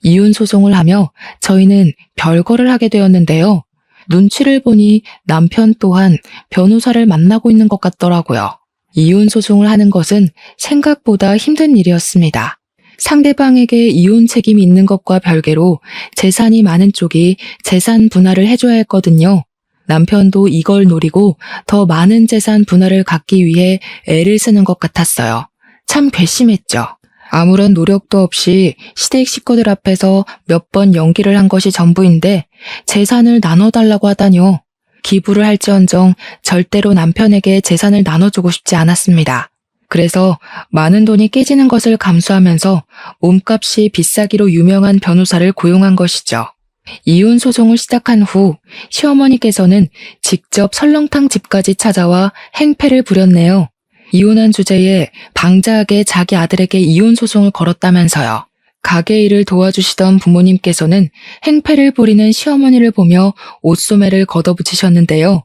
이혼 소송을 하며 저희는 별거를 하게 되었는데요. 눈치를 보니 남편 또한 변호사를 만나고 있는 것 같더라고요. 이혼 소송을 하는 것은 생각보다 힘든 일이었습니다. 상대방에게 이혼 책임이 있는 것과 별개로 재산이 많은 쪽이 재산 분할을 해줘야 했거든요. 남편도 이걸 노리고 더 많은 재산 분할을 갖기 위해 애를 쓰는 것 같았어요. 참 괘씸했죠. 아무런 노력도 없이 시댁 식구들 앞에서 몇 번 연기를 한 것이 전부인데 재산을 나눠달라고 하다뇨. 기부를 할지언정 절대로 남편에게 재산을 나눠주고 싶지 않았습니다. 그래서 많은 돈이 깨지는 것을 감수하면서 몸값이 비싸기로 유명한 변호사를 고용한 것이죠. 이혼 소송을 시작한 후 시어머니께서는 직접 설렁탕 집까지 찾아와 행패를 부렸네요. 이혼한 주제에 방자하게 자기 아들에게 이혼 소송을 걸었다면서요. 가게 일을 도와주시던 부모님께서는 행패를 부리는 시어머니를 보며 옷소매를 걷어붙이셨는데요.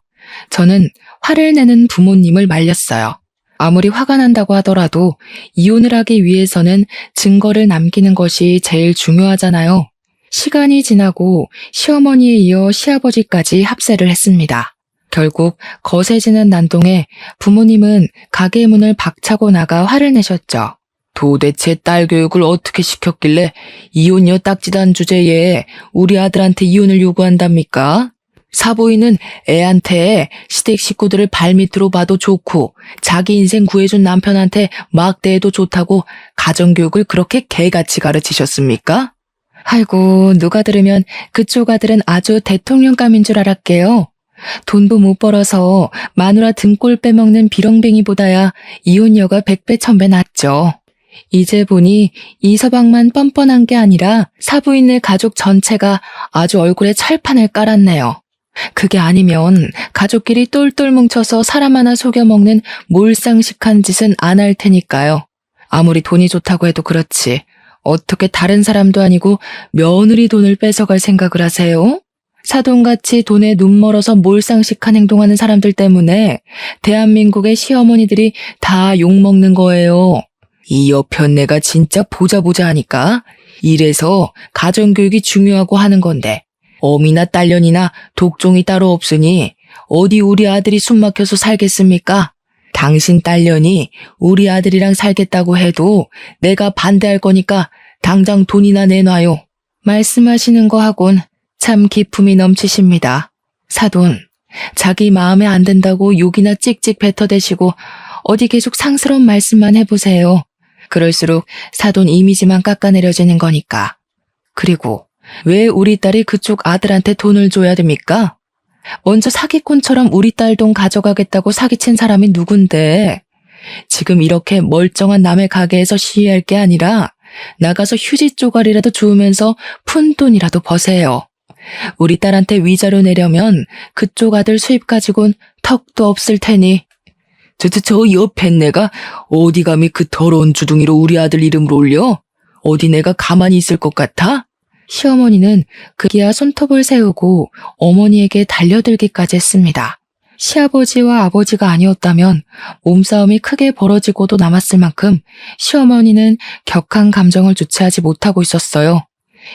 저는 화를 내는 부모님을 말렸어요. 아무리 화가 난다고 하더라도 이혼을 하기 위해서는 증거를 남기는 것이 제일 중요하잖아요. 시간이 지나고 시어머니에 이어 시아버지까지 합세를 했습니다. 결국 거세지는 난동에 부모님은 가게 문을 박차고 나가 화를 내셨죠. 도대체 딸 교육을 어떻게 시켰길래 이혼녀 딱지단 주제에 우리 아들한테 이혼을 요구한답니까? 사부인은 애한테 시댁 식구들을 발밑으로 봐도 좋고 자기 인생 구해준 남편한테 막대해도 좋다고 가정교육을 그렇게 개같이 가르치셨습니까? 아이고, 누가 들으면 그쪽 아들은 아주 대통령감인 줄 알았게요. 돈도 못 벌어서 마누라 등골 빼먹는 비렁뱅이보다야 이혼녀가 100배 1000배 낫죠. 이제 보니 이서방만 뻔뻔한 게 아니라 사부인네 가족 전체가 아주 얼굴에 철판을 깔았네요. 그게 아니면 가족끼리 똘똘 뭉쳐서 사람 하나 속여먹는 몰상식한 짓은 안 할 테니까요. 아무리 돈이 좋다고 해도 그렇지 어떻게 다른 사람도 아니고 며느리 돈을 뺏어갈 생각을 하세요? 사돈같이 돈에 눈 멀어서 몰상식한 행동하는 사람들 때문에 대한민국의 시어머니들이 다 욕먹는 거예요. 이 여편네가 진짜 보자 하니까 이래서 가정교육이 중요하고 하는 건데 어미나 딸년이나 독종이 따로 없으니 어디 우리 아들이 숨막혀서 살겠습니까? 당신 딸년이 우리 아들이랑 살겠다고 해도 내가 반대할 거니까 당장 돈이나 내놔요. 말씀하시는 거 하곤 참 기품이 넘치십니다. 사돈, 자기 마음에 안 든다고 욕이나 찍찍 뱉어대시고 어디 계속 상스러운 말씀만 해보세요. 그럴수록 사돈 이미지만 깎아내려지는 거니까. 그리고 왜 우리 딸이 그쪽 아들한테 돈을 줘야 됩니까? 먼저 사기꾼처럼 우리 딸 돈 가져가겠다고 사기친 사람이 누군데? 지금 이렇게 멀쩡한 남의 가게에서 시위할 게 아니라 나가서 휴지 쪼가리라도 주우면서 푼 돈이라도 버세요. 우리 딸한테 위자료 내려면 그쪽 아들 수입 가지고는 턱도 없을 테니. 저 옆에 내가 어디 감히 그 더러운 주둥이로 우리 아들 이름을 올려? 어디 내가 가만히 있을 것 같아? 시어머니는 그기야 손톱을 세우고 어머니에게 달려들기까지 했습니다. 시아버지와 아버지가 아니었다면 몸싸움이 크게 벌어지고도 남았을 만큼 시어머니는 격한 감정을 주체하지 못하고 있었어요.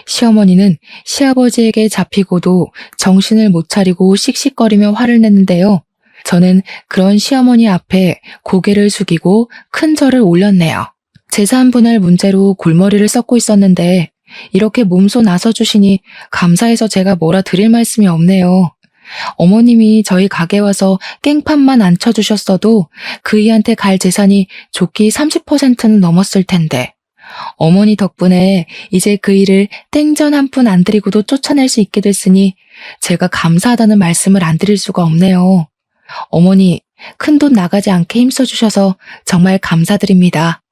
시어머니는 시아버지에게 잡히고도 정신을 못 차리고 씩씩거리며 화를 냈는데요. 저는 그런 시어머니 앞에 고개를 숙이고 큰 절을 올렸네요. 재산 분할 문제로 골머리를 썩고 있었는데 이렇게 몸소 나서주시니 감사해서 제가 뭐라 드릴 말씀이 없네요. 어머님이 저희 가게 와서 깽판만 안 쳐주셨어도 그이한테 갈 재산이 좋기 30%는 넘었을 텐데 어머니 덕분에 이제 그 일을 땡전 한 푼 안 드리고도 쫓아낼 수 있게 됐으니 제가 감사하다는 말씀을 안 드릴 수가 없네요. 어머니, 큰돈 나가지 않게 힘써주셔서 정말 감사드립니다.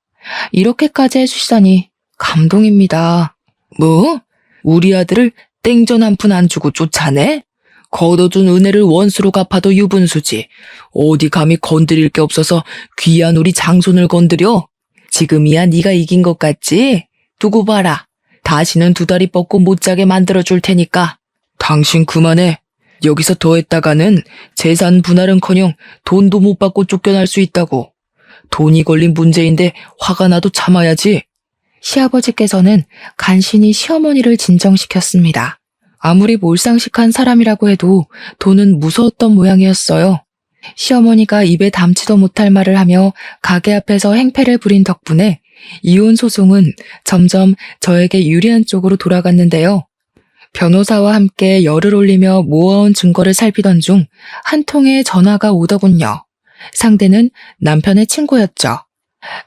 이렇게까지 해주시다니 감동입니다. 뭐? 우리 아들을 땡전 한 푼 안 주고 쫓아내? 걷어준 은혜를 원수로 갚아도 유분수지. 어디 감히 건드릴 게 없어서 귀한 우리 장손을 건드려? 지금이야 네가 이긴 것 같지? 두고 봐라. 다시는 두 다리 뻗고 못 자게 만들어줄 테니까. 당신 그만해. 여기서 더 했다가는 재산 분할은커녕 돈도 못 받고 쫓겨날 수 있다고. 돈이 걸린 문제인데 화가 나도 참아야지. 시아버지께서는 간신히 시어머니를 진정시켰습니다. 아무리 몰상식한 사람이라고 해도 돈은 무서웠던 모양이었어요. 시어머니가 입에 담지도 못할 말을 하며 가게 앞에서 행패를 부린 덕분에 이혼 소송은 점점 저에게 유리한 쪽으로 돌아갔는데요. 변호사와 함께 열을 올리며 모아온 증거를 살피던 중 한 통의 전화가 오더군요. 상대는 남편의 친구였죠.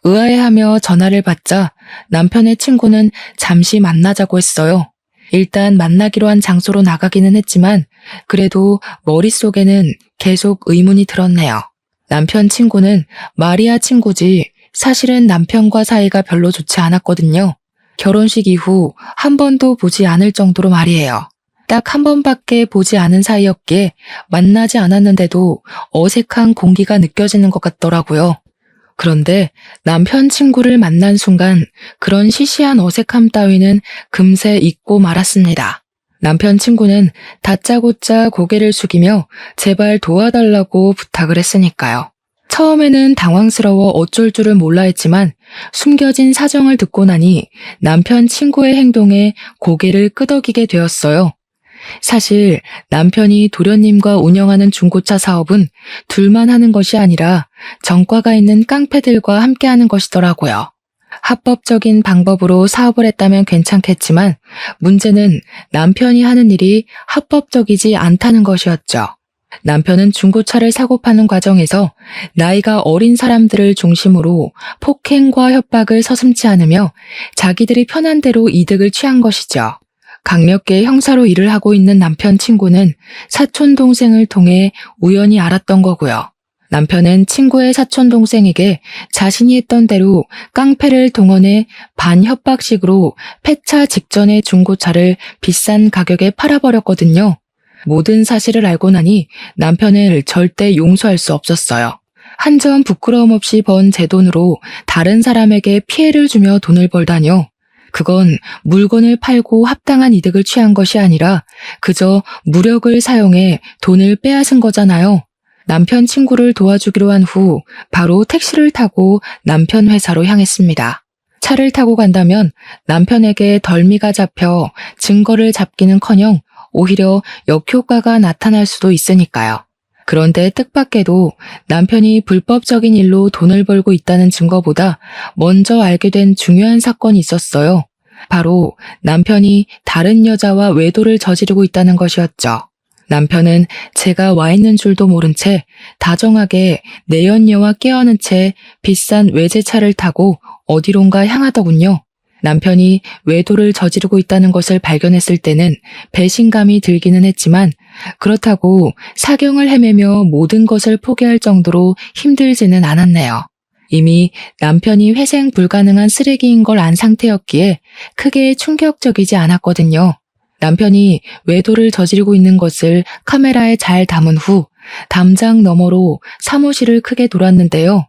의아해하며 전화를 받자 남편의 친구는 잠시 만나자고 했어요. 일단 만나기로 한 장소로 나가기는 했지만 그래도 머릿속에는 계속 의문이 들었네요. 남편 친구는 마리아 친구지 사실은 남편과 사이가 별로 좋지 않았거든요. 결혼식 이후 한 번도 보지 않을 정도로 말이에요. 딱 한 번밖에 보지 않은 사이였기에 만나지 않았는데도 어색한 공기가 느껴지는 것 같더라고요. 그런데 남편 친구를 만난 순간 그런 시시한 어색함 따위는 금세 잊고 말았습니다. 남편 친구는 다짜고짜 고개를 숙이며 제발 도와달라고 부탁을 했으니까요. 처음에는 당황스러워 어쩔 줄을 몰라 했지만 숨겨진 사정을 듣고 나니 남편 친구의 행동에 고개를 끄덕이게 되었어요. 사실 남편이 도련님과 운영하는 중고차 사업은 둘만 하는 것이 아니라 정과가 있는 깡패들과 함께하는 것이더라고요. 합법적인 방법으로 사업을 했다면 괜찮겠지만 문제는 남편이 하는 일이 합법적이지 않다는 것이었죠. 남편은 중고차를 사고 파는 과정에서 나이가 어린 사람들을 중심으로 폭행과 협박을 서슴지 않으며 자기들이 편한 대로 이득을 취한 것이죠. 강력계 형사로 일을 하고 있는 남편 친구는 사촌 동생을 통해 우연히 알았던 거고요. 남편은 친구의 사촌 동생에게 자신이 했던 대로 깡패를 동원해 반협박식으로 폐차 직전의 중고차를 비싼 가격에 팔아버렸거든요. 모든 사실을 알고 나니 남편을 절대 용서할 수 없었어요. 한 점 부끄러움 없이 번 제 돈으로 다른 사람에게 피해를 주며 돈을 벌다뇨. 그건 물건을 팔고 합당한 이득을 취한 것이 아니라 그저 무력을 사용해 돈을 빼앗은 거잖아요. 남편 친구를 도와주기로 한 후 바로 택시를 타고 남편 회사로 향했습니다. 차를 타고 간다면 남편에게 덜미가 잡혀 증거를 잡기는커녕 오히려 역효과가 나타날 수도 있으니까요. 그런데 뜻밖에도 남편이 불법적인 일로 돈을 벌고 있다는 증거보다 먼저 알게 된 중요한 사건이 있었어요. 바로 남편이 다른 여자와 외도를 저지르고 있다는 것이었죠. 남편은 제가 와 있는 줄도 모른 채 다정하게 내연녀와 깨어는 채 비싼 외제차를 타고 어디론가 향하더군요. 남편이 외도를 저지르고 있다는 것을 발견했을 때는 배신감이 들기는 했지만 그렇다고 사경을 헤매며 모든 것을 포기할 정도로 힘들지는 않았네요. 이미 남편이 회생 불가능한 쓰레기인 걸 안 상태였기에 크게 충격적이지 않았거든요. 남편이 외도를 저지르고 있는 것을 카메라에 잘 담은 후 담장 너머로 사무실을 크게 돌았는데요.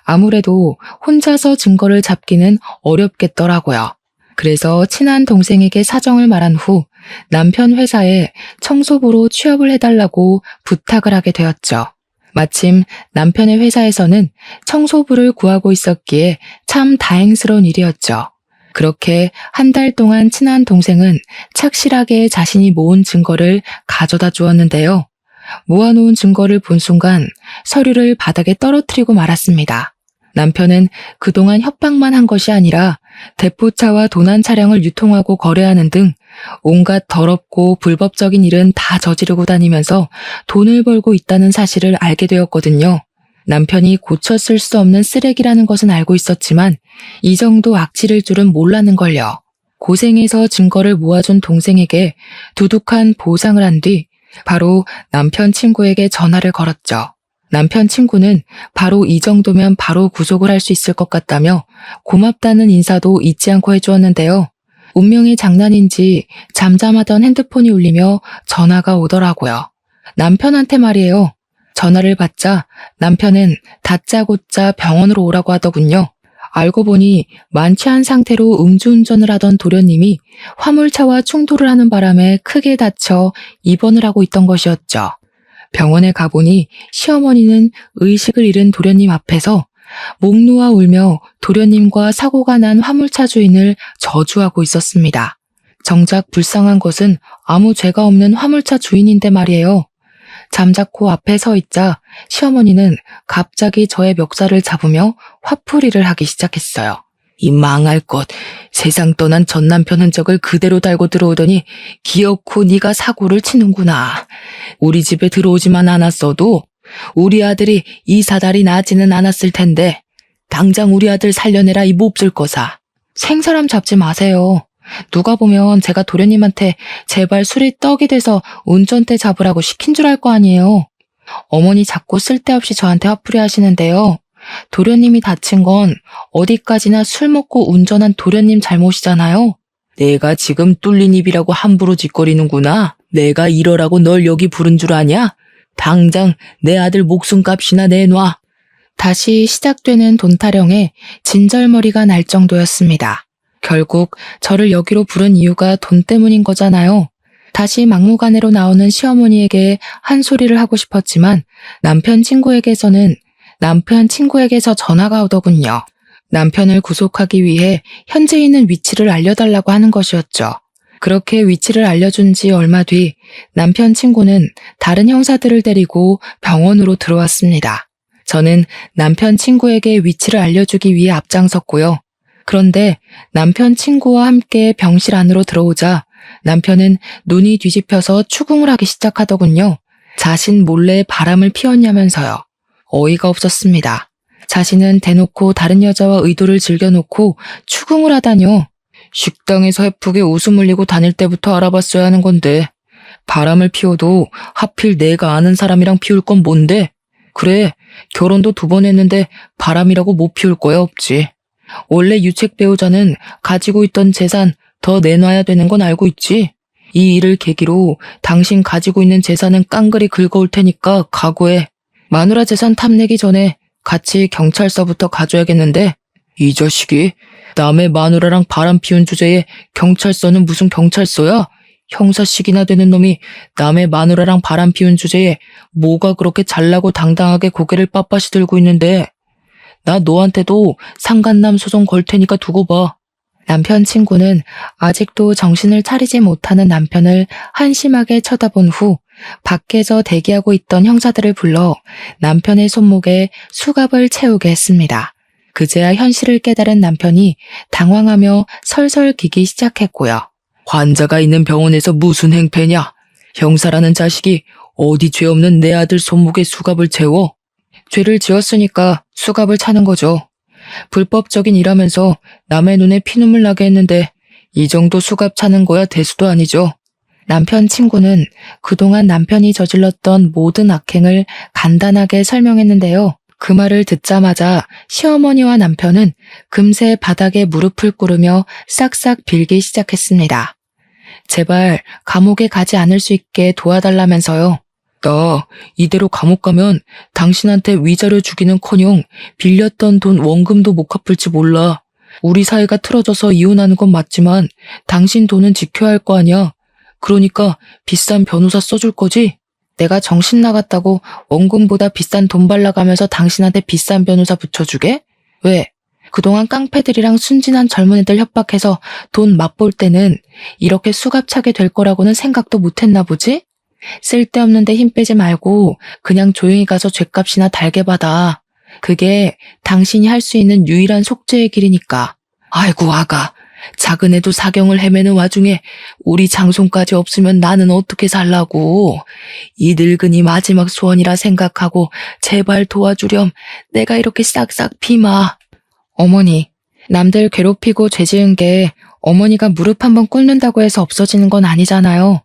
아무래도 혼자서 증거를 잡기는 어렵겠더라고요. 그래서 친한 동생에게 사정을 말한 후 남편 회사에 청소부로 취업을 해달라고 부탁을 하게 되었죠. 마침 남편의 회사에서는 청소부를 구하고 있었기에 참 다행스러운 일이었죠. 그렇게 한 달 동안 친한 동생은 착실하게 자신이 모은 증거를 가져다 주었는데요. 모아놓은 증거를 본 순간 서류를 바닥에 떨어뜨리고 말았습니다. 남편은 그동안 협박만 한 것이 아니라 대포차와 도난 차량을 유통하고 거래하는 등 온갖 더럽고 불법적인 일은 다 저지르고 다니면서 돈을 벌고 있다는 사실을 알게 되었거든요. 남편이 고쳐 쓸 수 없는 쓰레기라는 것은 알고 있었지만 이 정도 악질일 줄은 몰랐는걸요. 고생해서 증거를 모아준 동생에게 두둑한 보상을 한 뒤 바로 남편 친구에게 전화를 걸었죠. 남편 친구는 바로 이 정도면 바로 구속을 할 수 있을 것 같다며 고맙다는 인사도 잊지 않고 해주었는데요. 운명의 장난인지 잠잠하던 핸드폰이 울리며 전화가 오더라고요. 남편한테 말이에요. 전화를 받자 남편은 다짜고짜 병원으로 오라고 하더군요. 알고 보니 만취한 상태로 음주운전을 하던 도련님이 화물차와 충돌을 하는 바람에 크게 다쳐 입원을 하고 있던 것이었죠. 병원에 가보니 시어머니는 의식을 잃은 도련님 앞에서 목 놓아 울며 도련님과 사고가 난 화물차 주인을 저주하고 있었습니다. 정작 불쌍한 것은 아무 죄가 없는 화물차 주인인데 말이에요. 잠자코 앞에 서 있자 시어머니는 갑자기 저의 멱살을 잡으며 화풀이를 하기 시작했어요. 이 망할 것, 세상 떠난 전 남편 흔적을 그대로 달고 들어오더니 기어코 네가 사고를 치는구나. 우리 집에 들어오지만 않았어도 우리 아들이 이 사달이 나지는 않았을 텐데 당장 우리 아들 살려내라 이 몹쓸 거사. 생사람 잡지 마세요. 누가 보면 제가 도련님한테 제발 술이 떡이 돼서 운전대 잡으라고 시킨 줄 알 거 아니에요. 어머니 자꾸 쓸데없이 저한테 화풀이 하시는데요. 도련님이 다친 건 어디까지나 술 먹고 운전한 도련님 잘못이잖아요. 내가 지금 뚫린 입이라고 함부로 짓거리는구나. 내가 이러라고 널 여기 부른 줄 아냐? 당장 내 아들 목숨값이나 내놔. 다시 시작되는 돈 타령에 진절머리가 날 정도였습니다. 결국 저를 여기로 부른 이유가 돈 때문인 거잖아요. 다시 막무가내로 나오는 시어머니에게 한 소리를 하고 싶었지만 남편 친구에게서 전화가 오더군요. 남편을 구속하기 위해 현재 있는 위치를 알려달라고 하는 것이었죠. 그렇게 위치를 알려준 지 얼마 뒤 남편 친구는 다른 형사들을 데리고 병원으로 들어왔습니다. 저는 남편 친구에게 위치를 알려주기 위해 앞장섰고요. 그런데 남편 친구와 함께 병실 안으로 들어오자 남편은 눈이 뒤집혀서 추궁을 하기 시작하더군요. 자신 몰래 바람을 피웠냐면서요. 어이가 없었습니다. 자신은 대놓고 다른 여자와 의도를 즐겨놓고 추궁을 하다뇨. 식당에서 해프게 웃음 흘리고 다닐 때부터 알아봤어야 하는 건데 바람을 피워도 하필 내가 아는 사람이랑 피울 건 뭔데? 그래, 결혼도 2번 했는데 바람이라고 못 피울 거야 없지. 원래 유책 배우자는 가지고 있던 재산 더 내놔야 되는 건 알고 있지? 이 일을 계기로 당신 가지고 있는 재산은 깡그리 긁어올 테니까 각오해. 마누라 재산 탐내기 전에 같이 경찰서부터 가줘야겠는데 이 자식이 남의 마누라랑 바람 피운 주제에 경찰서는 무슨 경찰서야? 형사식이나 되는 놈이 남의 마누라랑 바람 피운 주제에 뭐가 그렇게 잘나고 당당하게 고개를 빳빳이 들고 있는데 나 너한테도 상간남 소송 걸 테니까 두고 봐. 남편 친구는 아직도 정신을 차리지 못하는 남편을 한심하게 쳐다본 후 밖에서 대기하고 있던 형사들을 불러 남편의 손목에 수갑을 채우게 했습니다. 그제야 현실을 깨달은 남편이 당황하며 설설 기기 시작했고요. 환자가 있는 병원에서 무슨 행패냐? 형사라는 자식이 어디 죄 없는 내 아들 손목에 수갑을 채워? 죄를 지었으니까 수갑을 차는 거죠. 불법적인 일하면서 남의 눈에 피눈물 나게 했는데 이 정도 수갑 차는 거야 대수도 아니죠. 남편 친구는 그동안 남편이 저질렀던 모든 악행을 간단하게 설명했는데요. 그 말을 듣자마자 시어머니와 남편은 금세 바닥에 무릎을 꿇으며 싹싹 빌기 시작했습니다. 제발 감옥에 가지 않을 수 있게 도와달라면서요. 나 이대로 감옥 가면 당신한테 위자료 주기는커녕 빌렸던 돈 원금도 못 갚을지 몰라. 우리 사이가 틀어져서 이혼하는 건 맞지만 당신 돈은 지켜야 할 거 아니야. 그러니까 비싼 변호사 써줄 거지? 내가 정신 나갔다고 원금보다 비싼 돈 발라가면서 당신한테 비싼 변호사 붙여주게? 왜? 그동안 깡패들이랑 순진한 젊은 애들 협박해서 돈 맛볼 때는 이렇게 수갑차게 될 거라고는 생각도 못했나 보지? 쓸데없는데 힘 빼지 말고 그냥 조용히 가서 죗값이나 달게 받아. 그게 당신이 할 수 있는 유일한 속죄의 길이니까. 아이고 아가, 작은 애도 사경을 헤매는 와중에 우리 장손까지 없으면 나는 어떻게 살라고. 이 늙은이 마지막 소원이라 생각하고 제발 도와주렴. 내가 이렇게 싹싹 비마. 어머니, 남들 괴롭히고 죄지은 게 어머니가 무릎 한번 꿇는다고 해서 없어지는 건 아니잖아요.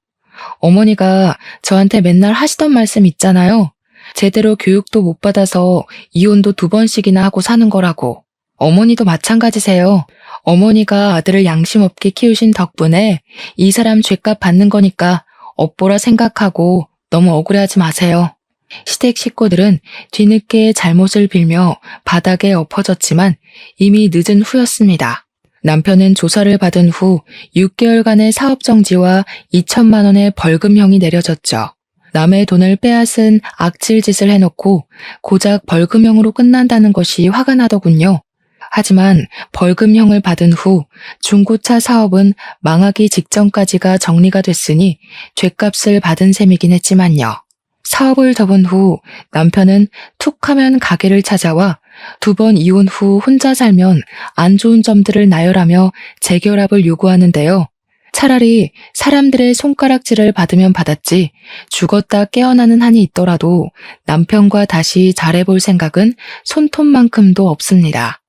어머니가 저한테 맨날 하시던 말씀 있잖아요. 제대로 교육도 못 받아서 이혼도 2번씩이나 하고 사는 거라고. 어머니도 마찬가지세요. 어머니가 아들을 양심 없게 키우신 덕분에 이 사람 죗값 받는 거니까 업보라 생각하고 너무 억울해하지 마세요. 시댁 식구들은 뒤늦게 잘못을 빌며 바닥에 엎어졌지만 이미 늦은 후였습니다. 남편은 조사를 받은 후 6개월간의 사업정지와 2천만 원의 벌금형이 내려졌죠. 남의 돈을 빼앗은 악질짓을 해놓고 고작 벌금형으로 끝난다는 것이 화가 나더군요. 하지만 벌금형을 받은 후 중고차 사업은 망하기 직전까지가 정리가 됐으니 죗값을 받은 셈이긴 했지만요. 사업을 접은 후 남편은 툭하면 가게를 찾아와 2번 이혼 후 혼자 살면 안 좋은 점들을 나열하며 재결합을 요구하는데요. 차라리 사람들의 손가락질을 받으면 받았지 죽었다 깨어나는 한이 있더라도 남편과 다시 잘해볼 생각은 손톱만큼도 없습니다.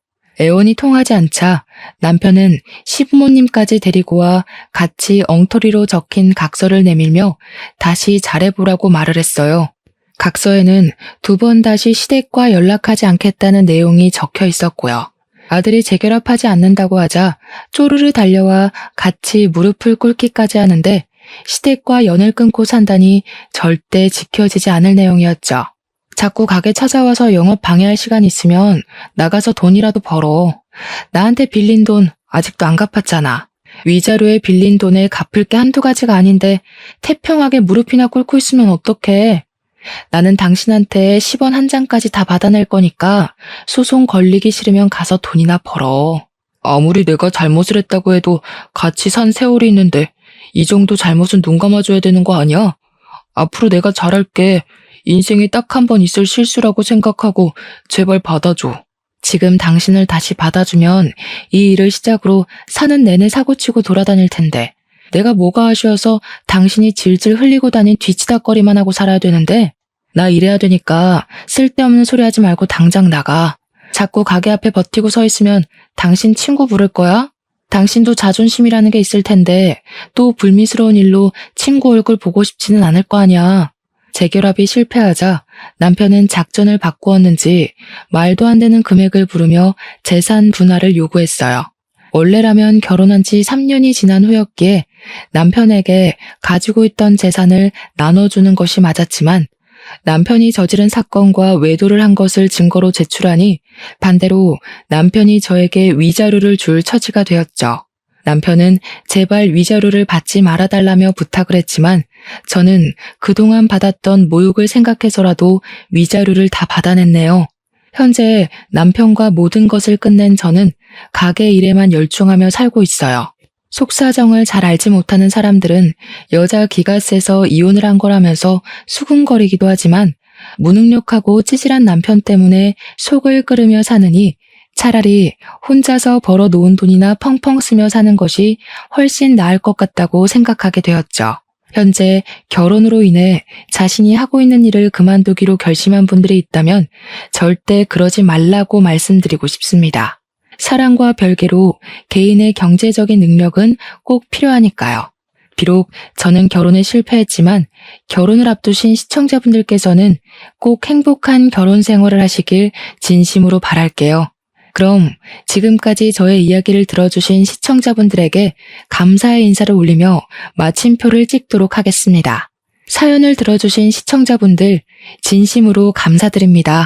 애원이 통하지 않자 남편은 시부모님까지 데리고 와 같이 엉터리로 적힌 각서를 내밀며 다시 잘해보라고 말을 했어요. 각서에는 2번 다시 시댁과 연락하지 않겠다는 내용이 적혀 있었고요. 아들이 재결합하지 않는다고 하자 쪼르르 달려와 같이 무릎을 꿇기까지 하는데 시댁과 연을 끊고 산다니 절대 지켜지지 않을 내용이었죠. 자꾸 가게 찾아와서 영업 방해할 시간 있으면 나가서 돈이라도 벌어. 나한테 빌린 돈 아직도 안 갚았잖아. 위자료에 빌린 돈을 갚을 게 한두 가지가 아닌데 태평하게 무릎이나 꿇고 있으면 어떡해. 나는 당신한테 10원 한 장까지 다 받아낼 거니까 소송 걸리기 싫으면 가서 돈이나 벌어. 아무리 내가 잘못을 했다고 해도 같이 산 세월이 있는데 이 정도 잘못은 눈 감아줘야 되는 거 아니야? 앞으로 내가 잘할게. 인생에 딱 한 번 있을 실수라고 생각하고 제발 받아줘. 지금 당신을 다시 받아주면 이 일을 시작으로 사는 내내 사고치고 돌아다닐 텐데 내가 뭐가 아쉬워서 당신이 질질 흘리고 다닌 뒤치다거리만 하고 살아야 되는데 나 일해야 되니까 쓸데없는 소리 하지 말고 당장 나가. 자꾸 가게 앞에 버티고 서 있으면 당신 친구 부를 거야? 당신도 자존심이라는 게 있을 텐데 또 불미스러운 일로 친구 얼굴 보고 싶지는 않을 거 아니야. 재결합이 실패하자 남편은 작전을 바꾸었는지 말도 안 되는 금액을 부르며 재산 분할을 요구했어요. 원래라면 결혼한 지 3년이 지난 후였기에 남편에게 가지고 있던 재산을 나눠주는 것이 맞았지만 남편이 저지른 사건과 외도를 한 것을 증거로 제출하니 반대로 남편이 저에게 위자료를 줄 처지가 되었죠. 남편은 제발 위자료를 받지 말아달라며 부탁을 했지만 저는 그동안 받았던 모욕을 생각해서라도 위자료를 다 받아냈네요. 현재 남편과 모든 것을 끝낸 저는 가게 일에만 열중하며 살고 있어요. 속사정을 잘 알지 못하는 사람들은 여자 기가 세서 이혼을 한 거라면서 수군거리기도 하지만 무능력하고 찌질한 남편 때문에 속을 끓으며 사느니 차라리 혼자서 벌어놓은 돈이나 펑펑 쓰며 사는 것이 훨씬 나을 것 같다고 생각하게 되었죠. 현재 결혼으로 인해 자신이 하고 있는 일을 그만두기로 결심한 분들이 있다면 절대 그러지 말라고 말씀드리고 싶습니다. 사랑과 별개로 개인의 경제적인 능력은 꼭 필요하니까요. 비록 저는 결혼에 실패했지만 결혼을 앞두신 시청자분들께서는 꼭 행복한 결혼 생활을 하시길 진심으로 바랄게요. 그럼 지금까지 저의 이야기를 들어주신 시청자분들에게 감사의 인사를 올리며 마침표를 찍도록 하겠습니다. 사연을 들어주신 시청자분들 진심으로 감사드립니다.